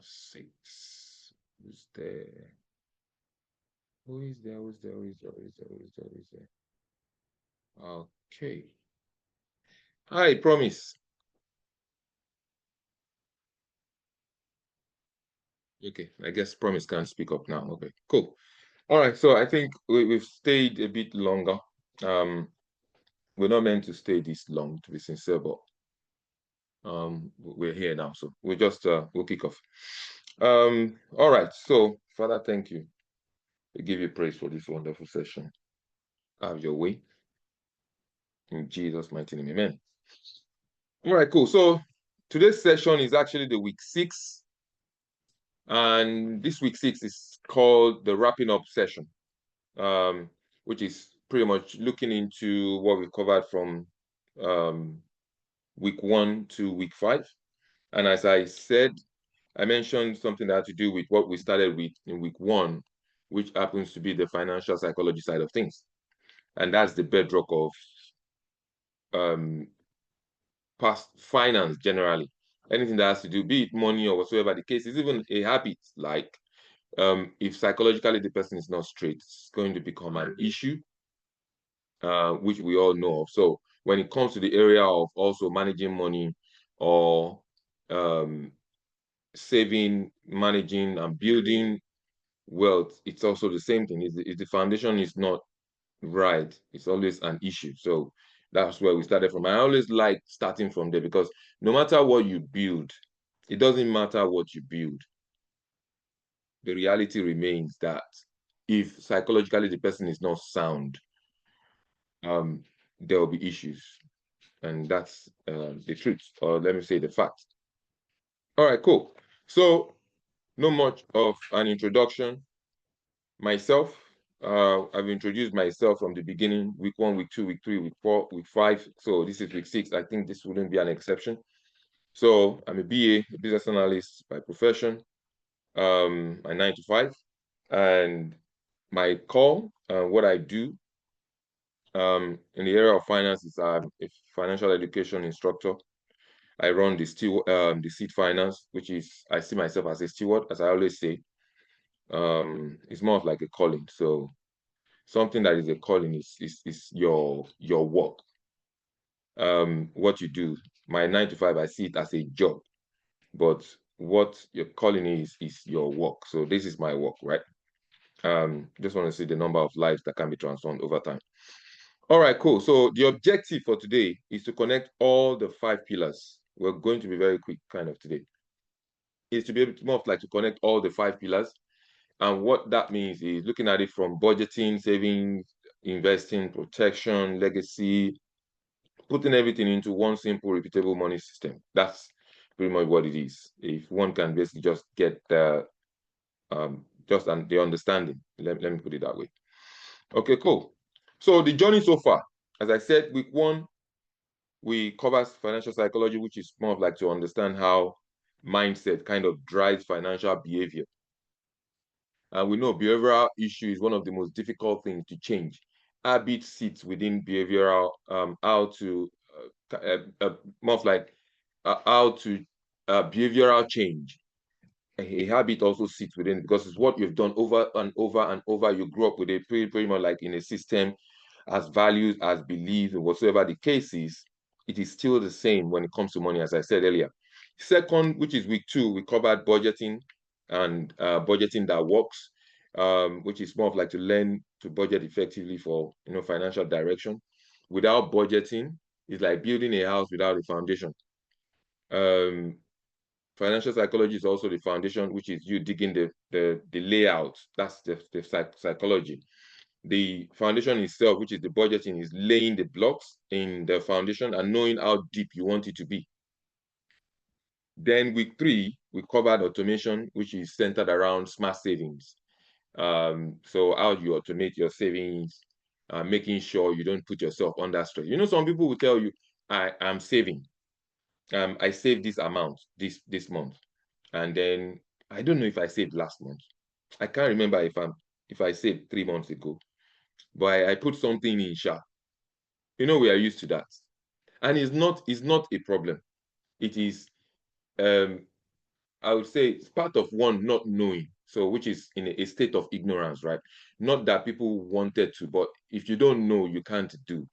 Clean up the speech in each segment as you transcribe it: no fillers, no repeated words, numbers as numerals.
6. Who's there? Who is there? Who's there? Who is there? Who is there? Who is there? Who is there? Okay. Hi, Promise. Okay, I guess Promise can't speak up now. Okay, cool. All right, so I think we've stayed a bit longer. We're not meant to stay this long, to be sincere, but we're here now, so we'll kick off. All right, so Father, thank you. We give you praise for this wonderful session. Have your way. In Jesus' mighty name, amen. All right, cool. So today's session is actually the week 6. And this week 6 is called the wrapping up session, which is pretty much looking into what we covered from week 1 to week 5. And as I said, I mentioned something that had to do with what we started with in week 1, which happens to be the financial psychology side of things. And that's the bedrock of past finance generally. Anything that has to do, be it money or whatsoever the case, is even a habit. Like if psychologically the person is not straight, it's going to become an issue, which we all know of. So when it comes to the area of also managing money or saving, managing, and building wealth, it's also the same thing. If the foundation is not right, it's always an issue. So that's where we started from. I always like starting from there, because no matter what you build, it doesn't matter what you build. The reality remains that if psychologically the person is not sound, there will be issues. And that's the truth, or let me say the fact. All right, cool. So not much of an introduction. Myself, I've introduced myself from the beginning: week 1, week 2, week 3, week 4, week 5. So this is week 6. I think this wouldn't be an exception. So I'm a BA, a business analyst by profession, my 9 to 5. And my call, what I do in the area of finance is I'm a financial education instructor. I run the seed finance, which is, I see myself as a steward, as I always say. It's more of like a calling. So something that is a calling is your work. What you do. My 9 to 5, I see it as a job, but what your calling is your work. So this is my work, right? Just want to see the number of lives that can be transformed over time. All right, cool. So the objective for today is to connect all the 5 pillars. We're going to be very quick kind of today. Is to be able to more of like to connect all the 5 pillars. And what that means is looking at it from budgeting, savings, investing, protection, legacy, putting everything into one simple, repeatable money system. That's pretty much what it is. If one can basically just get the understanding. Let me put it that way. Okay, cool. So the journey so far, as I said, week 1, we cover financial psychology, which is more of like to understand how mindset kind of drives financial behavior. And we know behavioral issue is one of the most difficult things to change. Habit sits within behavioral, how to more of like how to behavioral change. A habit also sits within, because it's what you've done over and over and over. You grew up with it pretty much like in a system, as values, as beliefs, or whatsoever the case is. It is still the same when it comes to money, as I said earlier. Second, which is week 2, we covered budgeting and budgeting that works, which is more of like to learn to budget effectively for financial direction. Without budgeting, it's like building a house without a foundation. Financial psychology is also the foundation, which is you digging the layout. That's the psychology. The foundation itself, which is the budgeting, is laying the blocks in the foundation and knowing how deep you want it to be. Then week 3, we covered automation, which is centered around smart savings. So how you automate your savings, making sure you don't put yourself under stress. Some people will tell you, I am saving. I saved this amount this month, and then I don't know if I saved last month. I can't remember if I saved 3 months ago, but I put something in sha. We are used to that, and it's not a problem. It is I would say it's part of one not knowing, so which is in a state of ignorance, right? Not that people wanted to, but if you don't know, you can't do.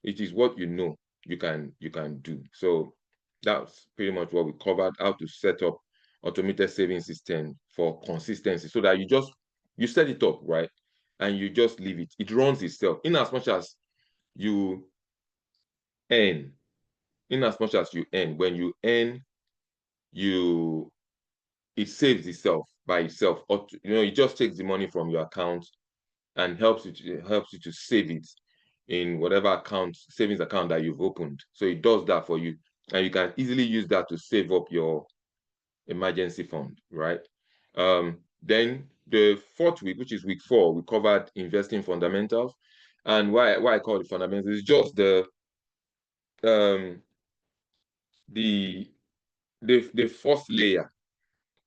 It is what you know you can do. So that's pretty much what we covered, how to set up automated saving system for consistency so that you set it up, right? And you just leave it. It runs itself. In as much as you earn, when you earn, you it saves itself by itself. Or it just takes the money from your account and helps you to save it in whatever savings account that you've opened. So it does that for you, and you can easily use that to save up your emergency fund, right? Then the fourth week, which is week 4, we covered investing fundamentals. And why I call it fundamentals is just um the the first layer.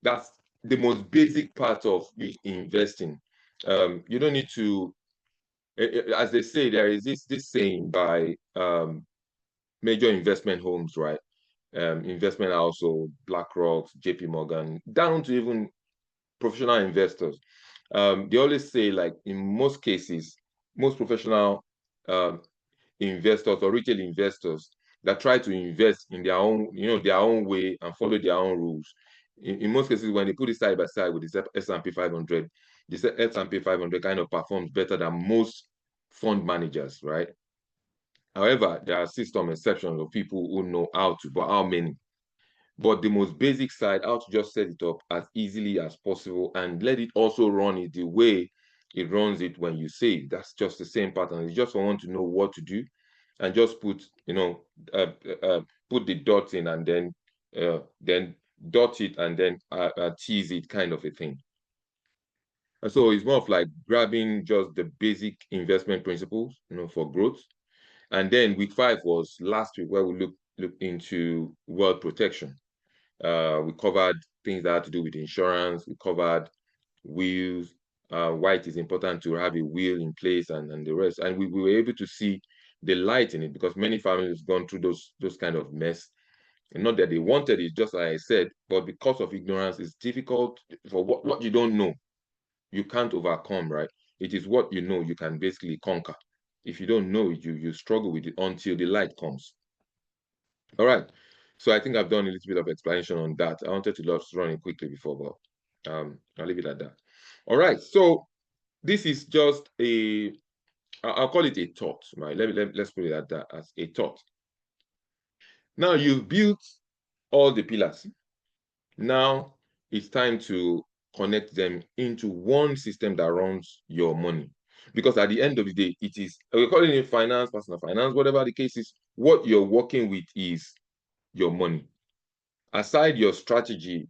That's the most basic part of investing. You don't need to, as they say, there is this saying by major investment homes, right? Investment household, BlackRock, JP Morgan, down to even professional investors. They always say, like, in most cases, most professional um, investors or retail investors that try to invest in their own way and follow their own rules. In most cases, when they put it side by side with the S&P 500, the S&P 500 kind of performs better than most fund managers, right? However, there are still some exceptions of people who know how to, but how many? But the most basic side, how to just set it up as easily as possible and let it also run it the way it runs it when you save. That's just the same pattern. It's just for one to know what to do and just uh, put the dots in and then dot it and then tease it, kind of a thing. And so it's more of like grabbing just the basic investment principles, for growth. And then week 5 was last week, where we looked into wealth protection. We covered things that had to do with insurance. We covered wills, why it is important to have a will in place, and the rest. And we were able to see the light in it, because many families gone through those kind of mess. And not that they wanted it, just like I said, but because of ignorance, it's difficult. For what you don't know, you can't overcome, right? It is what you know you can basically conquer. If you don't know it, you struggle with it until the light comes. All right. So I think I've done a little bit of explanation on that. I wanted to just run it quickly before, but I'll leave it at that. All right. So this is just I'll call it a thought, right? Let's put it at that, as a thought. Now you've built all the pillars. Now it's time to connect them into one system that runs your money. Because at the end of the day, we're calling it finance, personal finance, whatever the case is, what you're working with is your money. Aside your strategy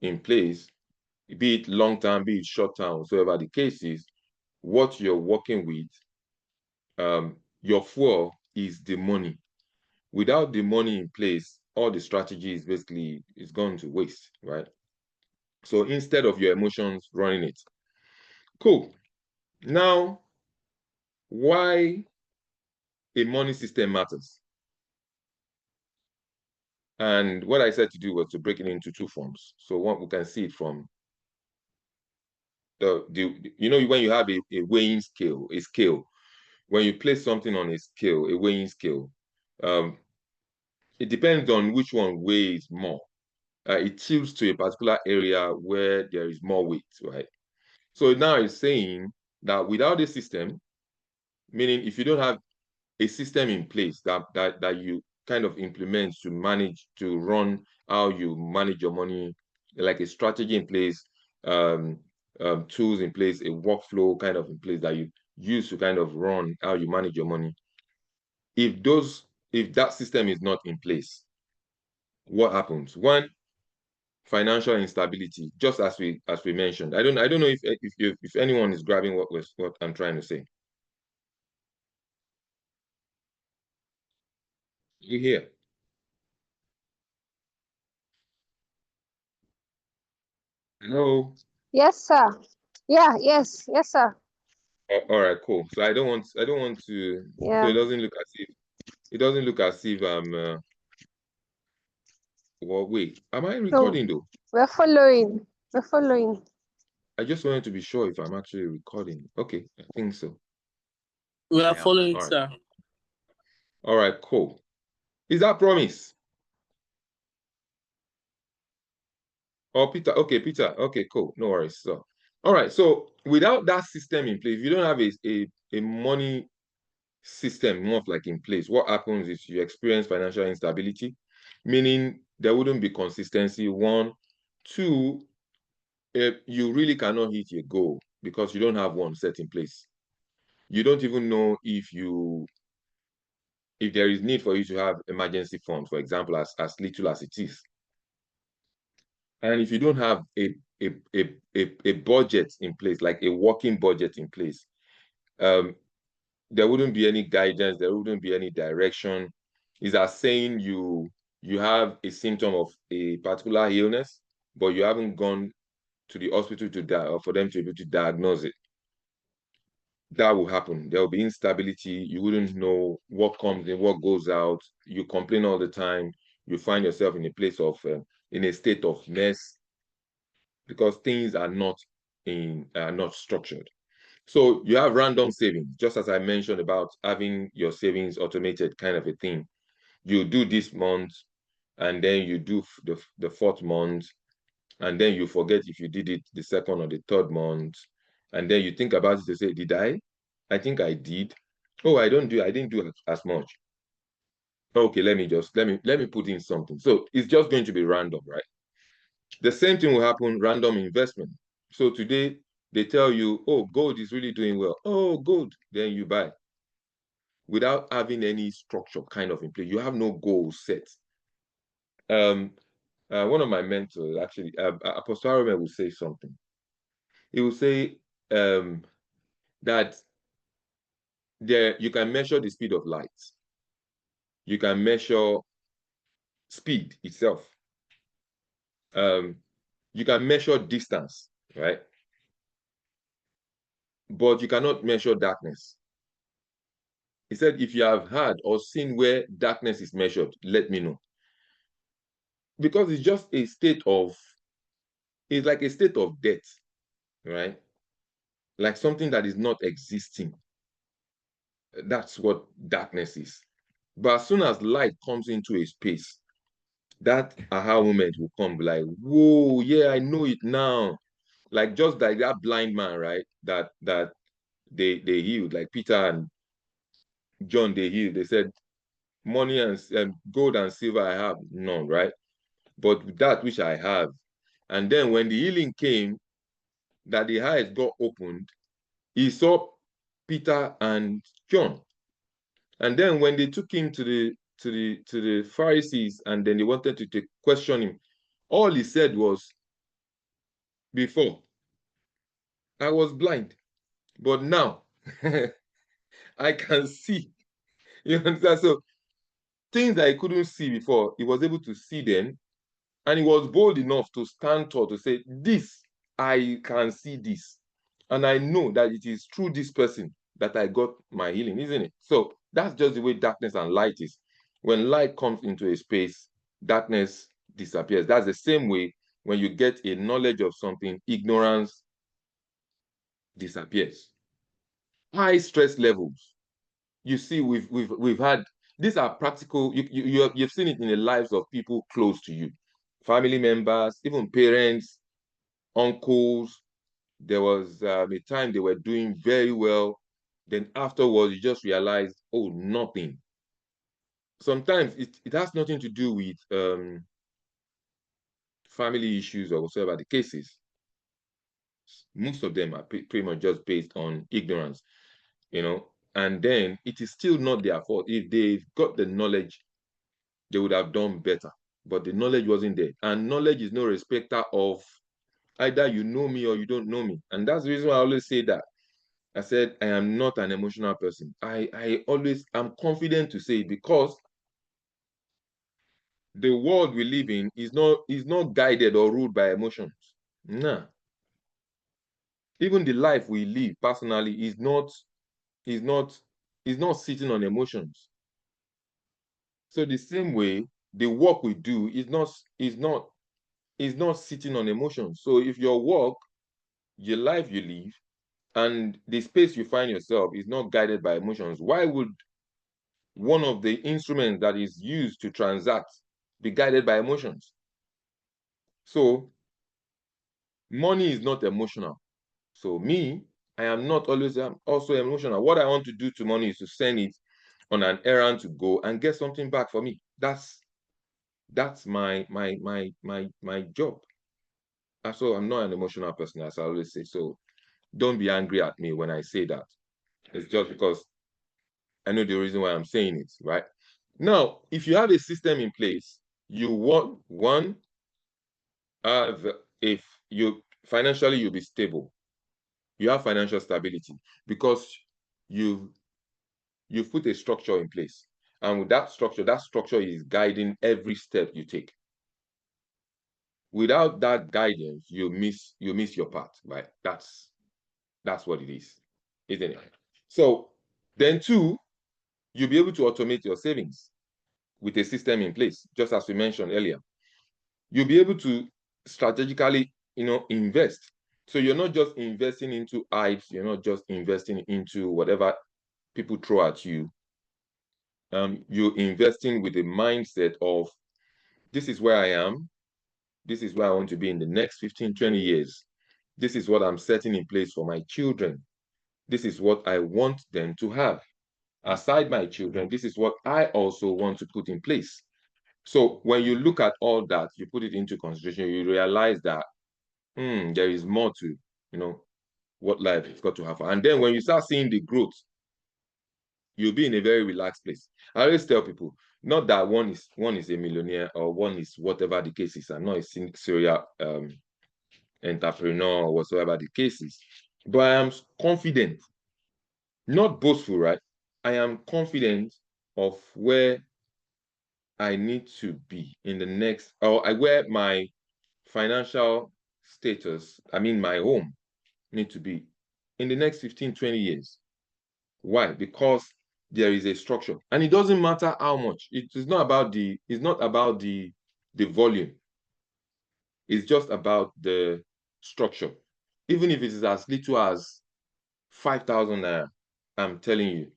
in place, be it long term, be it short term, whatever the case is, what you're working with, your fuel is the money. Without the money in place, all the strategy is basically is gone to waste, right? So instead of your emotions running it. Cool. Now, why a money system matters. And what I said to do was to break it into 2 forms. So one, we can see it from when you have a weighing scale, a scale, when you place something on a scale, a weighing scale, it depends on which one weighs more. It tilts to a particular area where there is more weight, right? So now it's saying that without a system, meaning if you don't have a system in place that you kind of implement to run how you manage your money, like a strategy in place, um, tools in place, a workflow kind of in place that you use to kind of run how you manage your money. If that system is not in place, what happens? One, financial instability, just as we mentioned. I don't know if anyone is grabbing what I'm trying to say. You hear? Hello. Yes, sir. Yeah, yes, sir. All right, cool. So I don't want to. So Yeah. it doesn't look as if Well, wait, am I So recording though? we're following. We're following. I just wanted to be sure if I'm actually recording. Okay, I think so. We are following, All right. sir. All right, cool. Is that promise? Oh, Peter. Okay, Peter. Okay, cool. No worries. So, all right. So, without that system in place, if you don't have a money system more like in place, what happens is you experience financial instability, meaning there wouldn't be consistency. One, two, you really cannot hit your goal because you don't have one set in place. You don't even know if there is need for you to have emergency funds, for example, as little as it is. And if you don't have a budget in place, like a working budget in place, um, there wouldn't be any guidance, there wouldn't be any direction. It's as saying you have a symptom of a particular illness, but you haven't gone to the hospital to die or for them to be able to diagnose it. That will happen. There will be instability. You wouldn't know what comes in, what goes out. You complain all the time. You find yourself in a place of in a state of mess because things are not structured. So you have random savings, just as I mentioned about having your savings automated kind of a thing. You do this month, and then you do the fourth month, and then you forget if you did it the second or the third month, and then you think about it to say, did I? I think I did. Oh, I didn't do as much. Okay, let me put in something. So it's just going to be random, right? The same thing will happen, random investment. So today they tell you, oh, gold is really doing well. Oh, gold. Then you buy without having any structure kind of in place. You have no goal set. Um, one of my mentors, actually, Apostle Arome, will say something. He will say that there you can measure the speed of light. You can measure speed itself. You can measure distance, right? But you cannot measure darkness. He said, if you have heard or seen where darkness is measured, let me know. Because it's just a state of, it's like a state of death, right? Like something that is not existing. That's what darkness is. But as soon as light comes into a space, that aha moment will come like, whoa, yeah, I know it now. Like just like that blind man, right? That they healed, like Peter and John, they healed. They said, money and gold and silver I have none, right? But that which I have. And then when the healing came, that the eyes got opened, he saw Peter and John. And then when they took him to the Pharisees and then they wanted to question him, all he said was, before I was blind, but now I can see. You understand? So things that he couldn't see before, he was able to see them, and he was bold enough to stand tall to say, this, I can see this. And I know that it is through this person that I got my healing, isn't it? So that's just the way darkness and light is. When light comes into a space, darkness disappears. That's the same way when you get a knowledge of something, ignorance disappears. High stress levels. You see, we've had these are practical. You've seen it in the lives of people close to you, family members, even parents, uncles. There was a time they were doing very well. Then afterwards, you just realize, oh, nothing. Sometimes it has nothing to do with family issues or whatever the case is. Most of them are pretty much just based on ignorance, you know. And then it is still not their fault. If they've got the knowledge, they would have done better. But the knowledge wasn't there. And knowledge is no respecter of either you know me or you don't know me. And that's the reason why I always say that. I said, I am not an emotional person. I'm confident to say it because the world we live in is not guided or ruled by emotions. Nah. Even the life we live personally is not sitting on emotions. So the same way, the work we do is not sitting on emotions. So if your work, your life you live, and the space you find yourself is not guided by emotions, why would one of the instruments that is used to transact be guided by emotions? So money is not emotional. So me, I am not always also emotional. What I want to do to money is to send it on an errand to go and get something back for me. That's my job. So I'm not an emotional person, as I always say. So don't be angry at me when I say that. It's just because I know the reason why I'm saying it, right? Now, if you have a system in place, you want one, if you financially you'll be stable. You have financial stability because you've put a structure in place. And with that structure is guiding every step you take. Without that guidance, you miss your path, right? That's what it is, isn't it? So then two, you'll be able to automate your savings with a system in place, just as we mentioned earlier. You'll be able to strategically, invest. So you're not just investing into hypes, you're not just investing into whatever people throw at you. You're investing with a mindset of, this is where I am, this is where I want to be in the next 15, 20 years. This is what I'm setting in place for my children. This is what I want them to have. Aside my children, this is what I also want to put in place. So when you look at all that, you put it into consideration, you realize that there is more to, what life has got to have. And then when you start seeing the growth, you'll be in a very relaxed place. I always tell people, not that one is a millionaire or one is whatever the case is, and not a serial entrepreneur or whatsoever the case is, but I am confident, not boastful, right? I am confident of where I need to be in the next, or where my financial status, I mean my home, need to be in the next 15, 20 years. Why? Because there is a structure. And it doesn't matter how much. It's not about the volume. It's just about the structure. Even if it is as little as 5,000 naira, I'm telling you,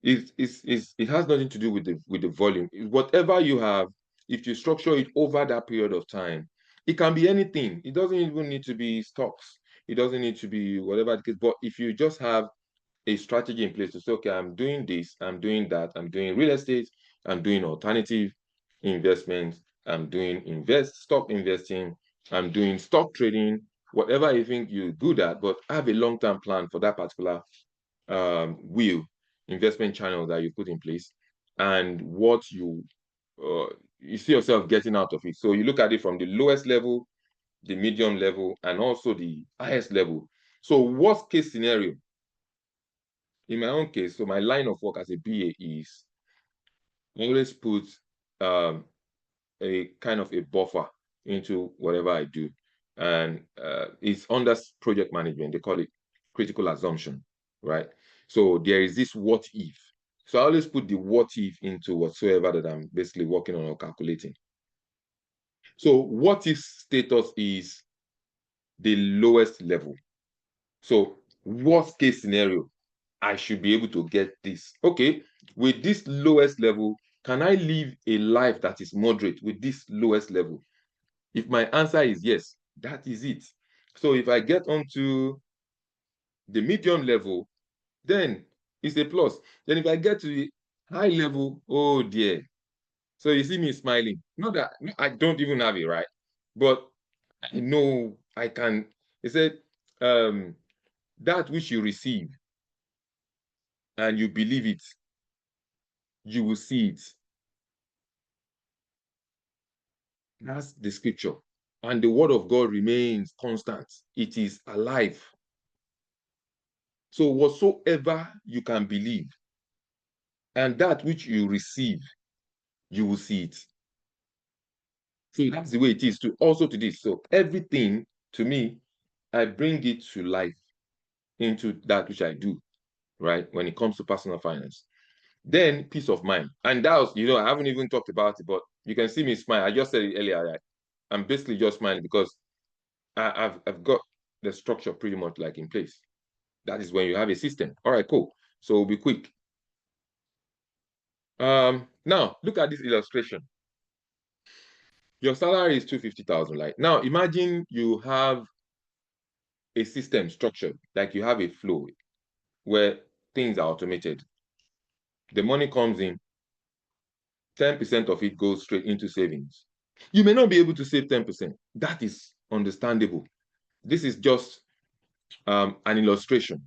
it has nothing to do with the volume. Whatever you have, if you structure it over that period of time, it can be anything. It doesn't even need to be stocks. It doesn't need to be whatever the case. But if you just have a strategy in place to say, okay, I'm doing this, I'm doing that, I'm doing real estate, I'm doing alternative investments, I'm doing stock investing, I'm doing stock trading, whatever you think you're good at, but have a long-term plan for that particular investment channel that you put in place, and what you see yourself getting out of it. So you look at it from the lowest level, the medium level, and also the highest level. So worst case scenario, in my own case, so my line of work as a BA is always put a kind of a buffer into whatever I do. And it's under project management. They call it critical assumption, right? So there is this what if. So I always put the what if into whatsoever that I'm basically working on or calculating. So what if status is the lowest level. So worst case scenario, I should be able to get this. Okay, with this lowest level, can I live a life that is moderate with this lowest level? If my answer is yes, that is it. So if I get onto the medium level, then it's a plus. Then if I get to the high level, oh dear. So you see me smiling. Not that I don't even have it, right? But I know I can. He said, that which you receive and you believe it, you will see it. That's the scripture. And the word of God remains constant. It is alive. So whatsoever you can believe, and that which you receive, you will see it. So that's the way it is also to this. So everything, to me, I bring it to life into that which I do, right? When it comes to personal finance. Then peace of mind. And that was, I haven't even talked about it, but you can see me smile. I just said it earlier, right? I'm basically just smiling because I've got the structure pretty much like in place. That is when you have a system. All right, cool. So we'll be quick. Now look at this illustration. Your salary is 250,000. Like now, imagine you have a system structured, like you have a flow where things are automated. The money comes in, 10% of it goes straight into savings. You may not be able to save 10%. That is understandable. This is just an illustration,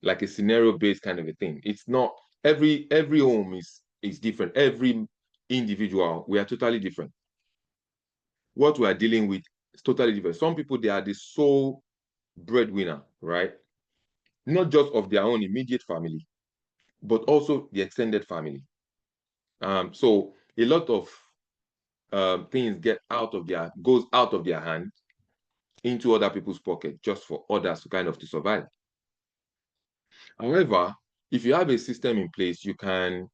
like a scenario-based kind of a thing. It's not every home is different. Every individual, we are totally different. What we are dealing with is totally different. Some people, they are the sole breadwinner, right? Not just of their own immediate family, but also the extended family. So a lot of things goes out of their hand into other people's pocket just for others to kind of to survive. However, if you have a system in place, you can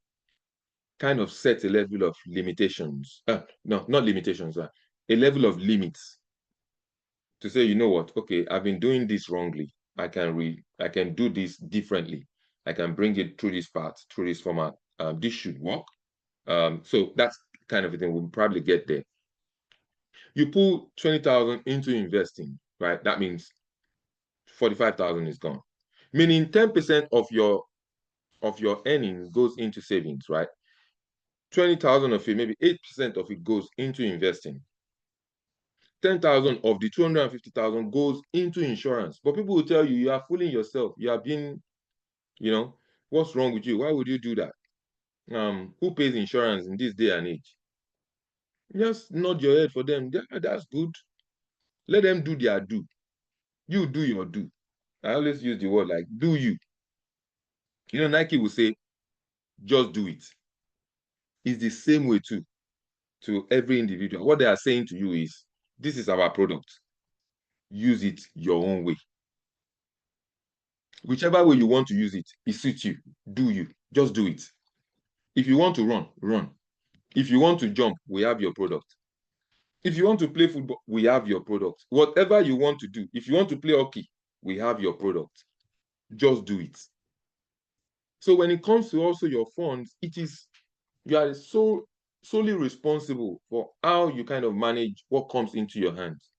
kind of set a level of limitations. No, not limitations, a level of limits to say, you know what, okay, I've been doing this wrongly. I can do this differently. I can bring it through this path, through this format. This should work. So that's kind of a thing. We'll probably get there. You pull 20,000 into investing, right? That means 45,000 is gone. Meaning 10% of your earnings goes into savings, right? 20,000 of it, maybe 8% of it goes into investing. 10,000 of the 250,000 goes into insurance. But people will tell you, you are fooling yourself. You are being, what's wrong with you? Why would you do that? Who pays insurance in this day and age? Just nod your head for them. Yeah, that's good. Let them do their do. You do your do. I always use the word like, do you. Nike will say, just do it. It's the same way too, to every individual. What they are saying to you is, this is our product. Use it your own way. Whichever way you want to use it, it suits you. Do you. Just do it. If you want to run, run. If you want to jump, we have your product. If you want to play football, we have your product. Whatever you want to do, if you want to play hockey, we have your product. Just do it. So when it comes to also your funds, you are solely responsible for how you kind of manage what comes into your hands.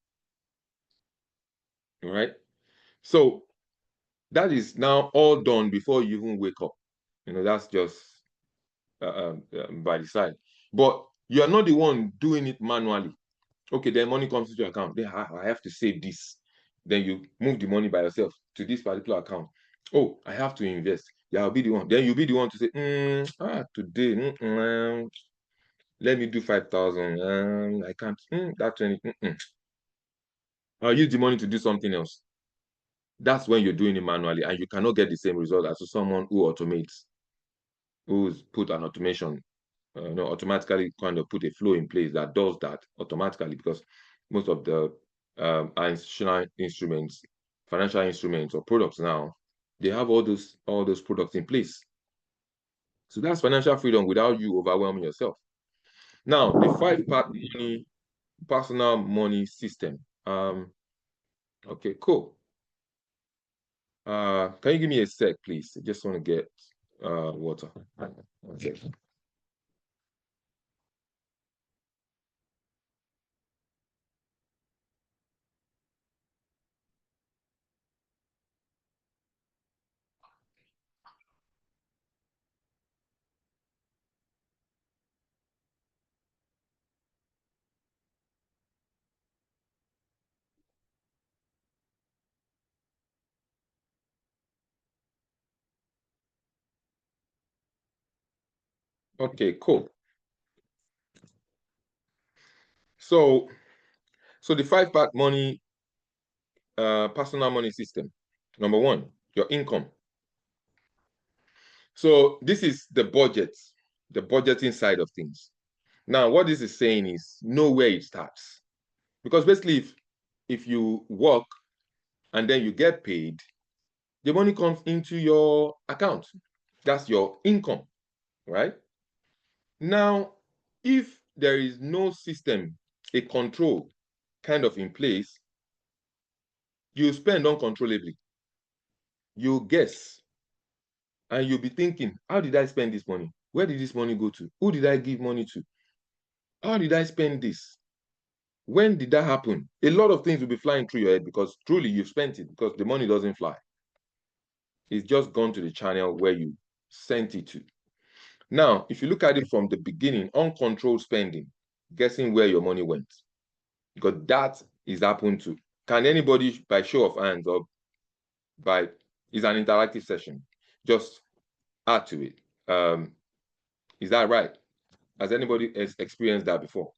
All right. So that is now all done before you even wake up. That's just by the side. But you are not the one doing it manually. Okay, then money comes into your account. Then I have to save this. Then you move the money by yourself to this particular account. Oh, I have to invest. Yeah, I'll be the one. Then you'll be the one to say, today, let me do 5,000. I can't. That 20. I'll use the money to do something else. That's when you're doing it manually, and you cannot get the same result as someone who automates, who's put an automation, automatically kind of put a flow in place that does that automatically, because most of the institutional instruments, financial instruments or products now, they have all those products in place. So that's financial freedom without you overwhelming yourself. Now, the 5-part personal money system. Okay, cool. Can you give me a sec, please? I just want to get water. Okay. Okay, cool. So the 5-part personal money system. Number one, your income. So this is the budget, the budgeting side of things. Now, what this is saying is know where it starts. Because basically, if you work and then you get paid, the money comes into your account. That's your income, right? Now, if there is no system, a control kind of in place, you spend uncontrollably. You guess, and you'll be thinking, how did I spend this money? Where did this money go to? Who did I give money to? How did I spend this? When did that happen? A lot of things will be flying through your head because truly you've spent it, because the money doesn't fly. It's just gone to the channel where you sent it to. Now, if you look at it from the beginning, uncontrolled spending, guessing where your money went, because that is happened to. Can anybody, by show of hands or by, it's an interactive session, just add to it? Is that right? Has anybody experienced that before?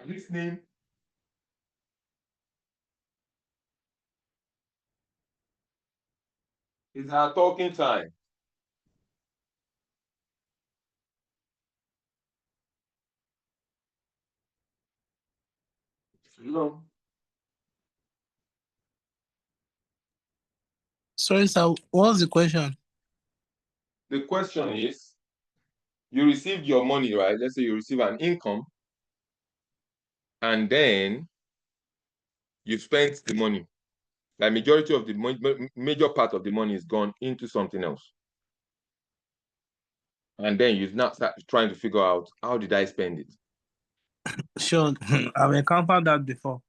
Listening. It's our talking time. No. Sorry, sir. What's the question? The question is, you received your money, right? Let's say you receive an income, and then you spent the money. The majority of the major part of the money is gone into something else. And then you now start trying to figure out, how did I spend it? Sure, I've encountered that before.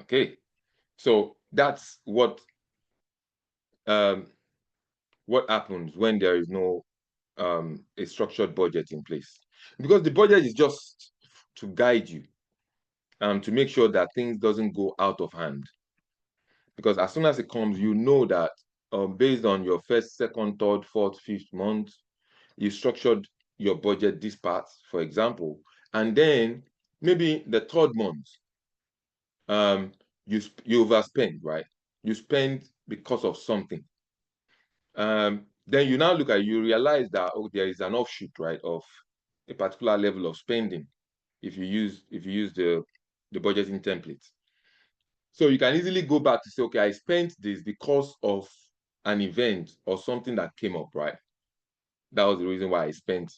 Okay, so that's what happens when there is no a structured budget in place, because the budget is just to guide you to make sure that things doesn't go out of hand. Because as soon as it comes, you know that based on your first, second, third, fourth, fifth month, you structured your budget this part, for example, and then maybe the third month, you overspend, right? You spend because of something. Then you now look at it, you realize that there is an offshoot, right, of a particular level of spending if you use the budgeting template. So you can easily go back to say, okay, I spent this because of an event or something that came up, right? That was the reason why I spent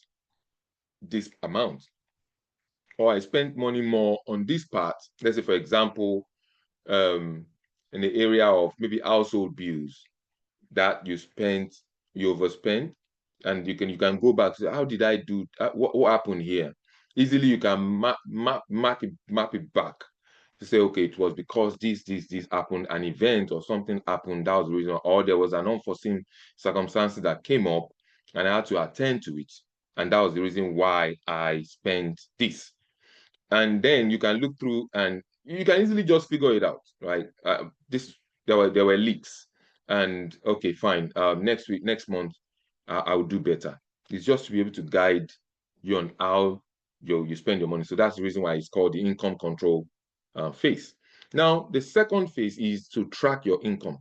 this amount. Or I spent money more on this part. Let's say, for example, in the area of maybe household bills that you overspent, and you can go back to say, how did I do? What happened here? Easily, you can map it back to say, okay, it was because this happened, an event or something happened, that was the reason, or there was an unforeseen circumstances that came up and I had to attend to it. And that was the reason why I spent this. And then you can look through and you can easily just figure it out, right? There were leaks, and okay, fine. Next month, I will do better. It's just to be able to guide you on how you spend your money. So that's the reason why it's called the income control phase. Now, the second phase is to track your income.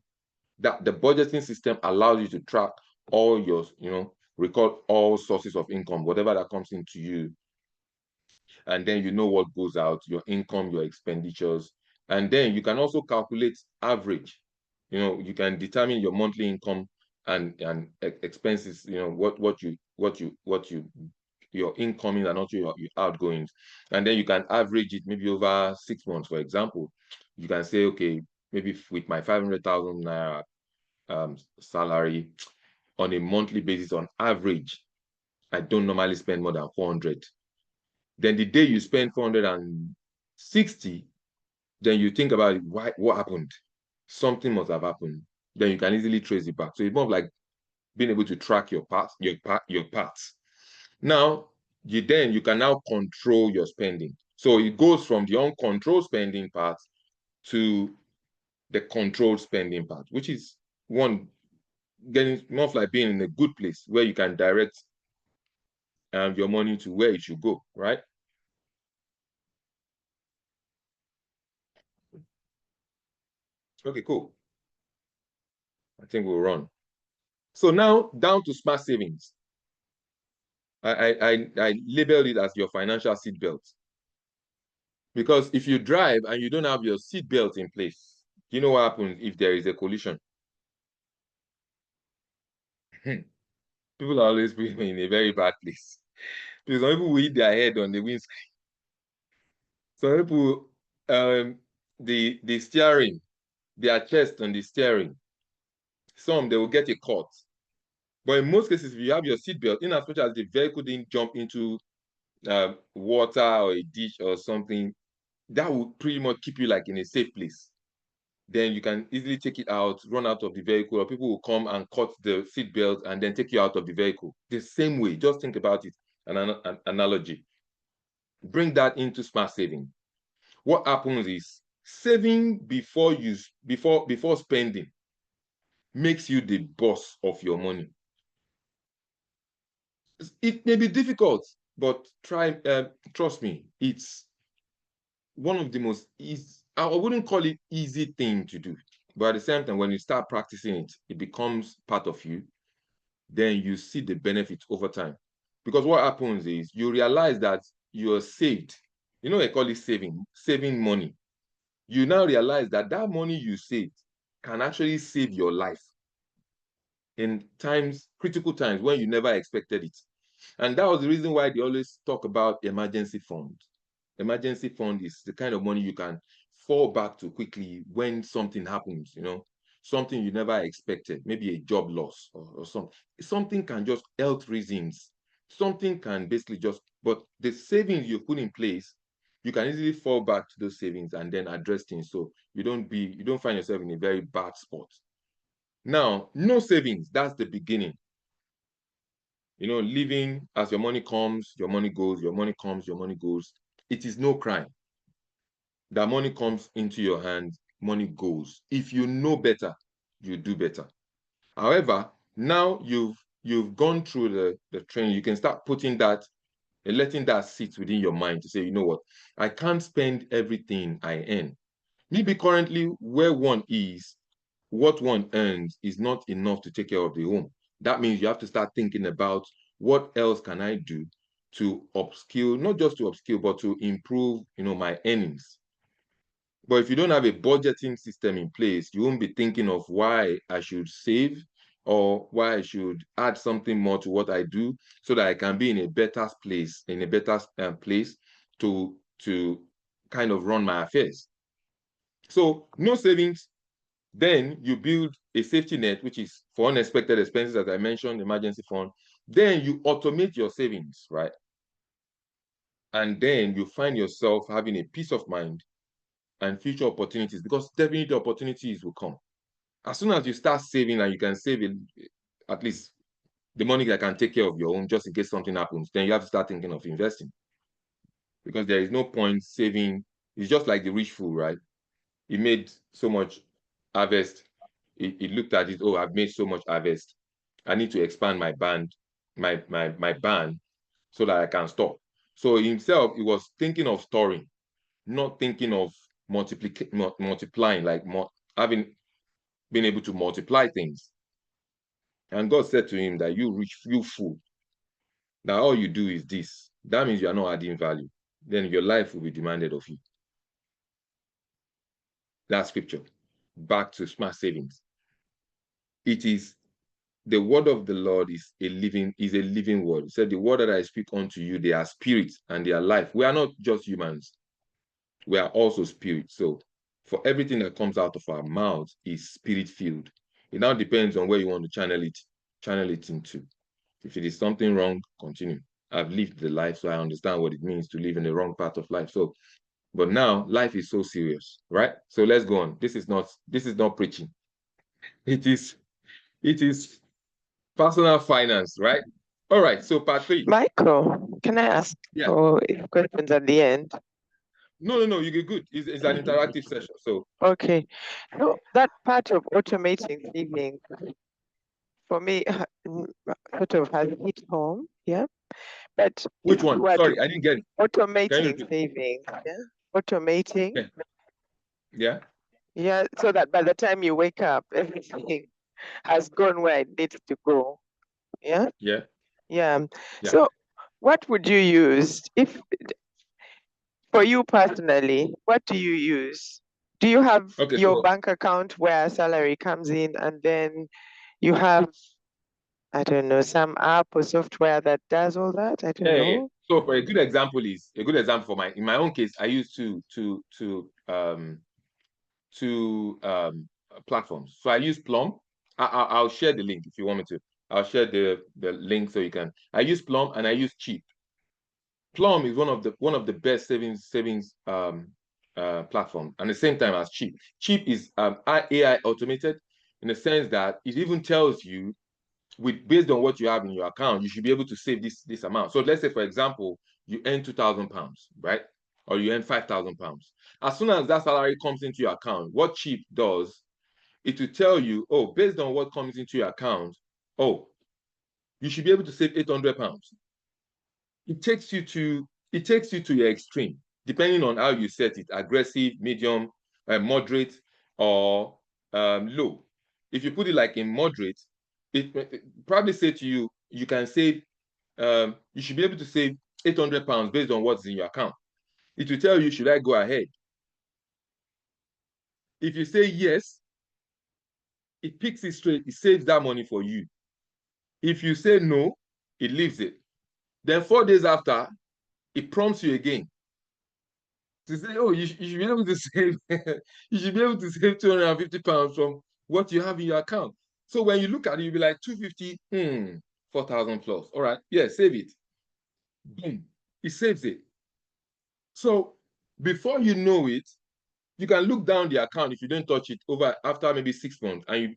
That the budgeting system allows you to track all your, record all sources of income, whatever that comes into you, and then you know what goes out, your income, your expenditures, and then you can also calculate average. You can determine your monthly income and expenses. Your incoming and also your outgoings, and then you can average it maybe over 6 months. For example, you can say, okay, maybe with my 500,000 naira salary on a monthly basis, on average, I don't normally spend more than 400. Then the day you spend 460, then you think about it, what happened? Something must have happened. Then you can easily trace it back. So it's more like being able to track your paths. Now, you can now control your spending. So it goes from the uncontrolled spending part to the controlled spending part, which is one getting more like being in a good place where you can direct your money to where it should go, right? Okay, cool. I think we'll run. So now down to smart savings. I labeled it as your financial seatbelt. Because if you drive and you don't have your seat belt in place, you know what happens if there is a collision? People are always putting in a very bad place. Because some people will hit their head on the windscreen. Some people, the steering, their chest on the steering. Some, they will get a cut. But in most cases, if you have your seatbelt, in as much as the vehicle didn't jump into water or a ditch or something, that will pretty much keep you like in a safe place. Then you can easily take it out, run out of the vehicle, or people will come and cut the seatbelt and then take you out of the vehicle. The same way, just think about it, an analogy. Bring that into smart saving. What happens is saving before spending makes you the boss of your money. It may be difficult, but trust me, it's one of the most easy, I wouldn't call it easy thing to do, but at the same time, when you start practicing it, it becomes part of you. Then you see the benefits over time. Because what happens is you realize that you're saved. You know, I call it saving money. You now realize that that money you saved can actually save your life in times, critical times when you never expected it. And that was the reason why they always talk about emergency fund. Emergency fund is the kind of money you can fall back to quickly when something happens, something you never expected, maybe a job loss or something. Something can just health reasons. Something can basically but the savings you put in place, you can easily fall back to those savings and then address things. So you don't find yourself in a very bad spot. Now, no savings, that's the beginning. Living as your money comes, your money goes, your money comes, your money goes. It is no crime. That money comes into your hand, money goes. If you know better, you do better. However, now you've gone through the training, you can start putting that and letting that sit within your mind to say, you know what, I can't spend everything I earn. Maybe currently where one is, what one earns is not enough to take care of the home. That means you have to start thinking about what else can I do to upskill, not just to upskill, but to improve, my earnings. But if you don't have a budgeting system in place, you won't be thinking of why I should save or why I should add something more to what I do so that I can be in a better place, to kind of run my affairs. So no savings. Then you build a safety net, which is for unexpected expenses, as I mentioned, emergency fund. Then you automate your savings, right? And then you find yourself having a peace of mind and future opportunities, because definitely opportunities will come. As soon as you start saving and you can save at least the money that can take care of your own just in case something happens, then you have to start thinking of investing. Because there is no point saving. It's just like the rich fool, right? He made so much harvest. He looked at it, oh, I've made so much harvest. I need to expand my barn so that I can store. So himself, he was thinking of storing, not thinking of multiplying, like having been able to multiply things. And God said to him that you fool, that all you do is this. That means you are not adding value. Then your life will be demanded of you. That scripture. Back to smart savings. It is the word of the Lord is a living word. It said, the word that I speak unto you, they are spirits and they are life. We are not just humans. We are also spirits. So for everything that comes out of our mouths is spirit-filled. It now depends on where you want to channel it into. If it is something wrong, continue. I've lived the life, so I understand what it means to live in the wrong part of life. So, but now life is so serious, right? So let's go on. This is not preaching. It is personal finance, right? All right. So part 3. Michael, can I ask questions at the end? No, you get good. It's an interactive session. So okay. So that part of automating saving for me sort of has hit home, yeah. But which one? Sorry, I didn't get it. Automating savings, yeah. Automating. Yeah. Yeah, so that by the time you wake up, everything has gone where it needs to go. Yeah. Yeah. So what would you use if For you personally, what do you use? Do you have Okay, your so bank account where salary comes in and then you have, I don't know, some app or software that does all that? I don't yeah. know. So for a good example for in my own case, I use two platforms. So I use Plum. I'll share the link if you want me to. I'll share the link so you can. I use Plum and I use Cheap. Plum is one of the best savings platform, and at the same time as Cheap. Cheap is AI automated in the sense that it even tells you based on what you have in your account, you should be able to save this amount. So let's say, for example, you earn £2,000, right? Or you earn £5,000. As soon as that salary comes into your account, what Cheap does, it will tell you, oh, based on what comes into your account, oh, you should be able to save £800. It takes you to your extreme, depending on how you set it: aggressive, medium, moderate, or low. If you put it like in moderate, it probably say to you, you can save, you should be able to save £800 based on what's in your account. It will tell you, should I go ahead? If you say yes, it picks it straight, it saves that money for you. If you say no, it leaves it. Then 4 days after, it prompts you again to say, oh, you should be able to save, you should be able to save £250 from what you have in your account. So when you look at it, you'll be like 250, 4,000 plus. All right, yeah, save it. Boom, it saves it. So before you know it, you can look down the account if you don't touch it over after maybe 6 months, and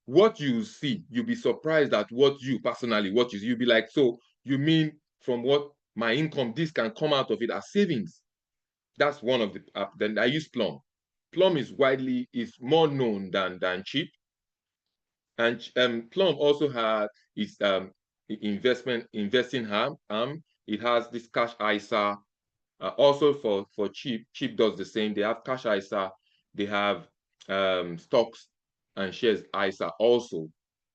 what you see, you'll be surprised at what you personally, you'll be like, so you mean from what my income, this can come out of it as savings? That's one of the then I use Plum. Plum is more known than Cheap, and Plum also has its investing arm. It has this cash ISA. Also for Cheap does the same. They have cash ISA. They have stocks and shares ISA also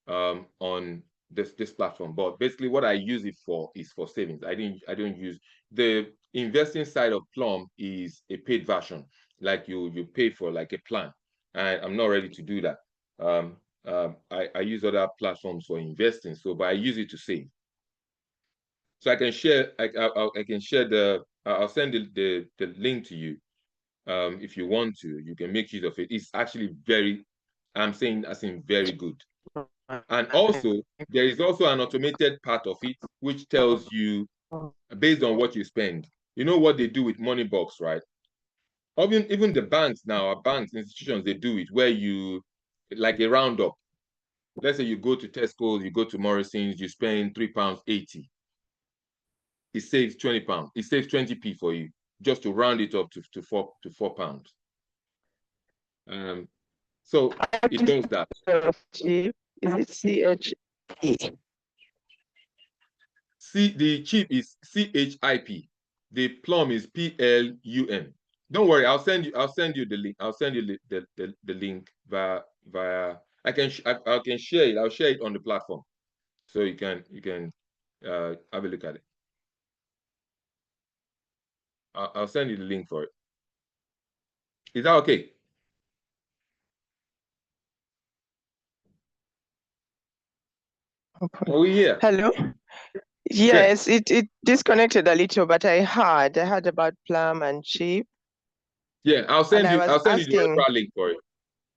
on this platform. But basically, what I use it for is for savings. I don't use the investing side of Plum is a paid version, like you pay for like a plan. I'm not ready to do that. I use other platforms for investing, but I use it to save. So I can share. I can share I'll send the link to you. If you want to, you can make use of it. It's actually I'm saying very good. And also, there is also an automated part of it, which tells you based on what you spend. You know what they do with money box, right? Even the banks now, our banks, institutions, they do it where you, like a roundup. Let's say you go to Tesco, you go to Morrison's, you spend £3.80. It saves £20. It saves 20p for you, just to round it up to £4. So it does that. Cheap. Is it CHP? The Cheap is CHIP. The Plum is PLUM. Don't worry, I'll send you the link. I'll send you the link via I can share it. I'll share it on the platform, so you can have a look at it. I'll send you the link for it. Is that okay? Are we here? Hello? Yes, it disconnected a little, but I heard about Plum and Cheap. Yeah, I'll send you the referral link for it.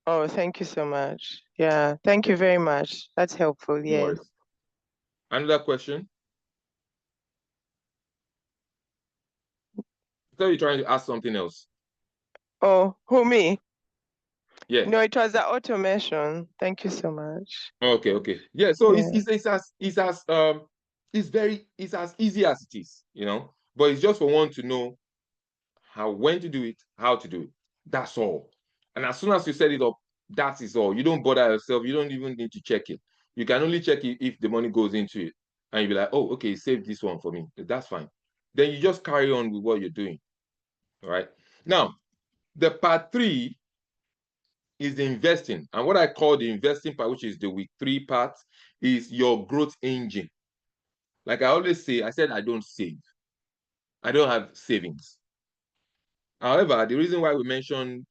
Oh, thank you so much. Yeah, thank you very much. That's helpful. No Yes. worries. Another question? I thought you're trying to ask something else. Oh, who, me? Yeah. No, it was the automation. Thank you so much. Okay. Yeah, so Yeah. it's as easy as it is, but it's just for one to know when to do it, how to do it. That's all. And as soon as you set it up, that is all. You don't bother yourself. You don't even need to check it. You can only check it if the money goes into it. And you'll be like, oh, okay, save this one for me. That's fine. Then you just carry on with what you're doing. All right. Now, the part 3 is the investing. And what I call the investing part, which is the week 3 part, is your growth engine. Like I always say, I said I don't save. I don't have savings. However, the reason why we mentioned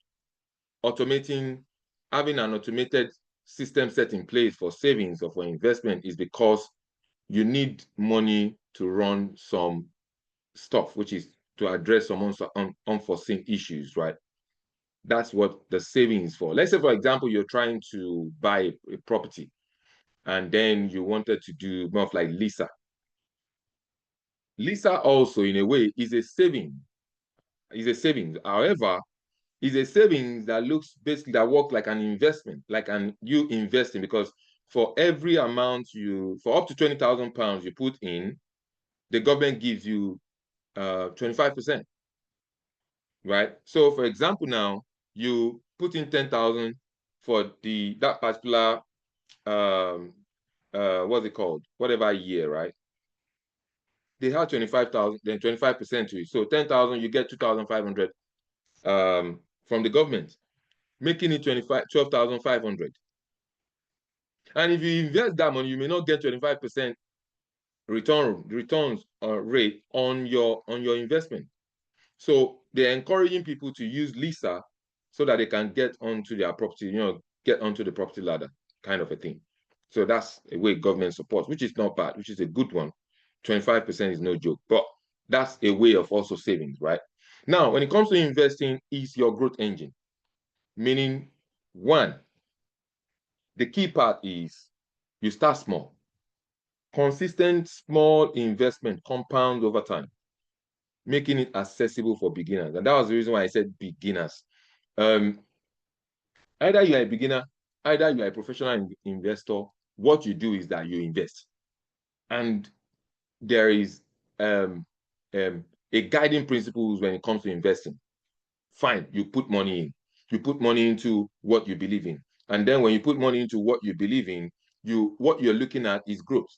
having an automated system set in place for savings or for investment is because you need money to run some stuff, which is to address some unforeseen issues, right? That's what the savings for. Let's say, for example, you're trying to buy a property and then you wanted to do more of like Lisa. Lisa also, in a way, is a saving. Is a savings. However, is a savings that looks basically that works like an investment, like you investing, because for every amount for up to £20,000 you put in, the government gives you 25%, right? So, for example, now you put in 10,000 for that particular what's it called? Whatever year, right? They have 25,000, then 25% to it. So 10,000, you get 2,500 from the government, making it 12,500. And if you invest that money, you may not get 25% returns rate on your investment. So they're encouraging people to use Lisa so that they can get onto their property, get onto the property ladder, kind of a thing. So that's a way government supports, which is not bad, which is a good one. 25% is no joke, but that's a way of also savings, right? Now, when it comes to investing, is your growth engine. Meaning, one, the key part is you start small. Consistent small investment compounds over time, making it accessible for beginners. And that was the reason why I said beginners. Either you're a beginner, either you're a professional investor, what you do is that you invest. And there is a guiding principles when it comes to investing. Fine, you put money in. You put money into what you believe in. And then when you put money into what you believe in, what you're looking at is growth.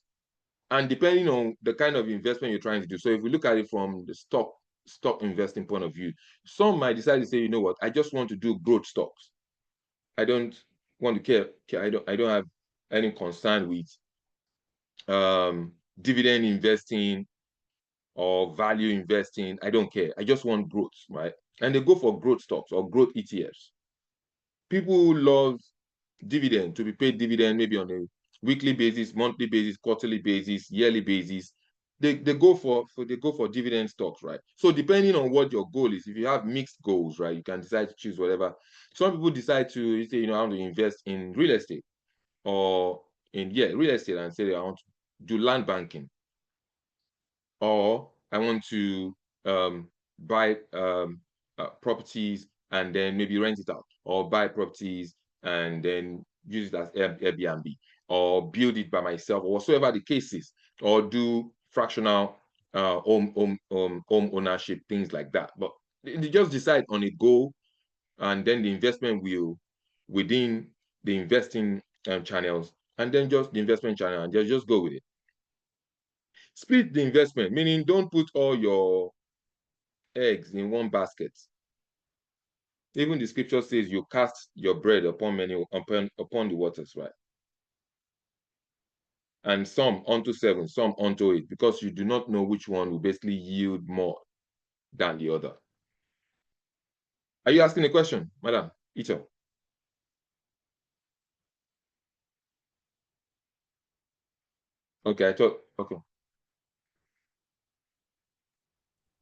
And depending on the kind of investment you're trying to do. So if we look at it from the stock investing point of view, some might decide to say, you know what, I just want to do growth stocks. I don't want to care. I don't have any concern with dividend investing or value investing. I don't care. I just want growth, right? And they go for growth stocks or growth ETFs. People love dividend, to be paid dividend maybe on a weekly basis, monthly basis, quarterly basis, yearly basis. They go for dividend stocks, right? So depending on what your goal is, if you have mixed goals, right, you can decide to choose whatever. Some people decide to say, I want to invest in real estate or in real estate, and say I want to do land banking, or I want to buy properties and then maybe rent it out, or buy properties and then use it as Airbnb, or build it by myself, or whatsoever the case is, or do fractional home ownership, things like that. But they just decide on a goal, and then the investment will within the investing channels, and then just the investment channel, and just go with it. Split the investment, meaning don't put all your eggs in one basket. Even the scripture says you cast your bread upon the waters, right? And some onto 7, some onto 8, because you do not know which one will basically yield more than the other. Are you asking a question, Madam Ito? Okay, okay.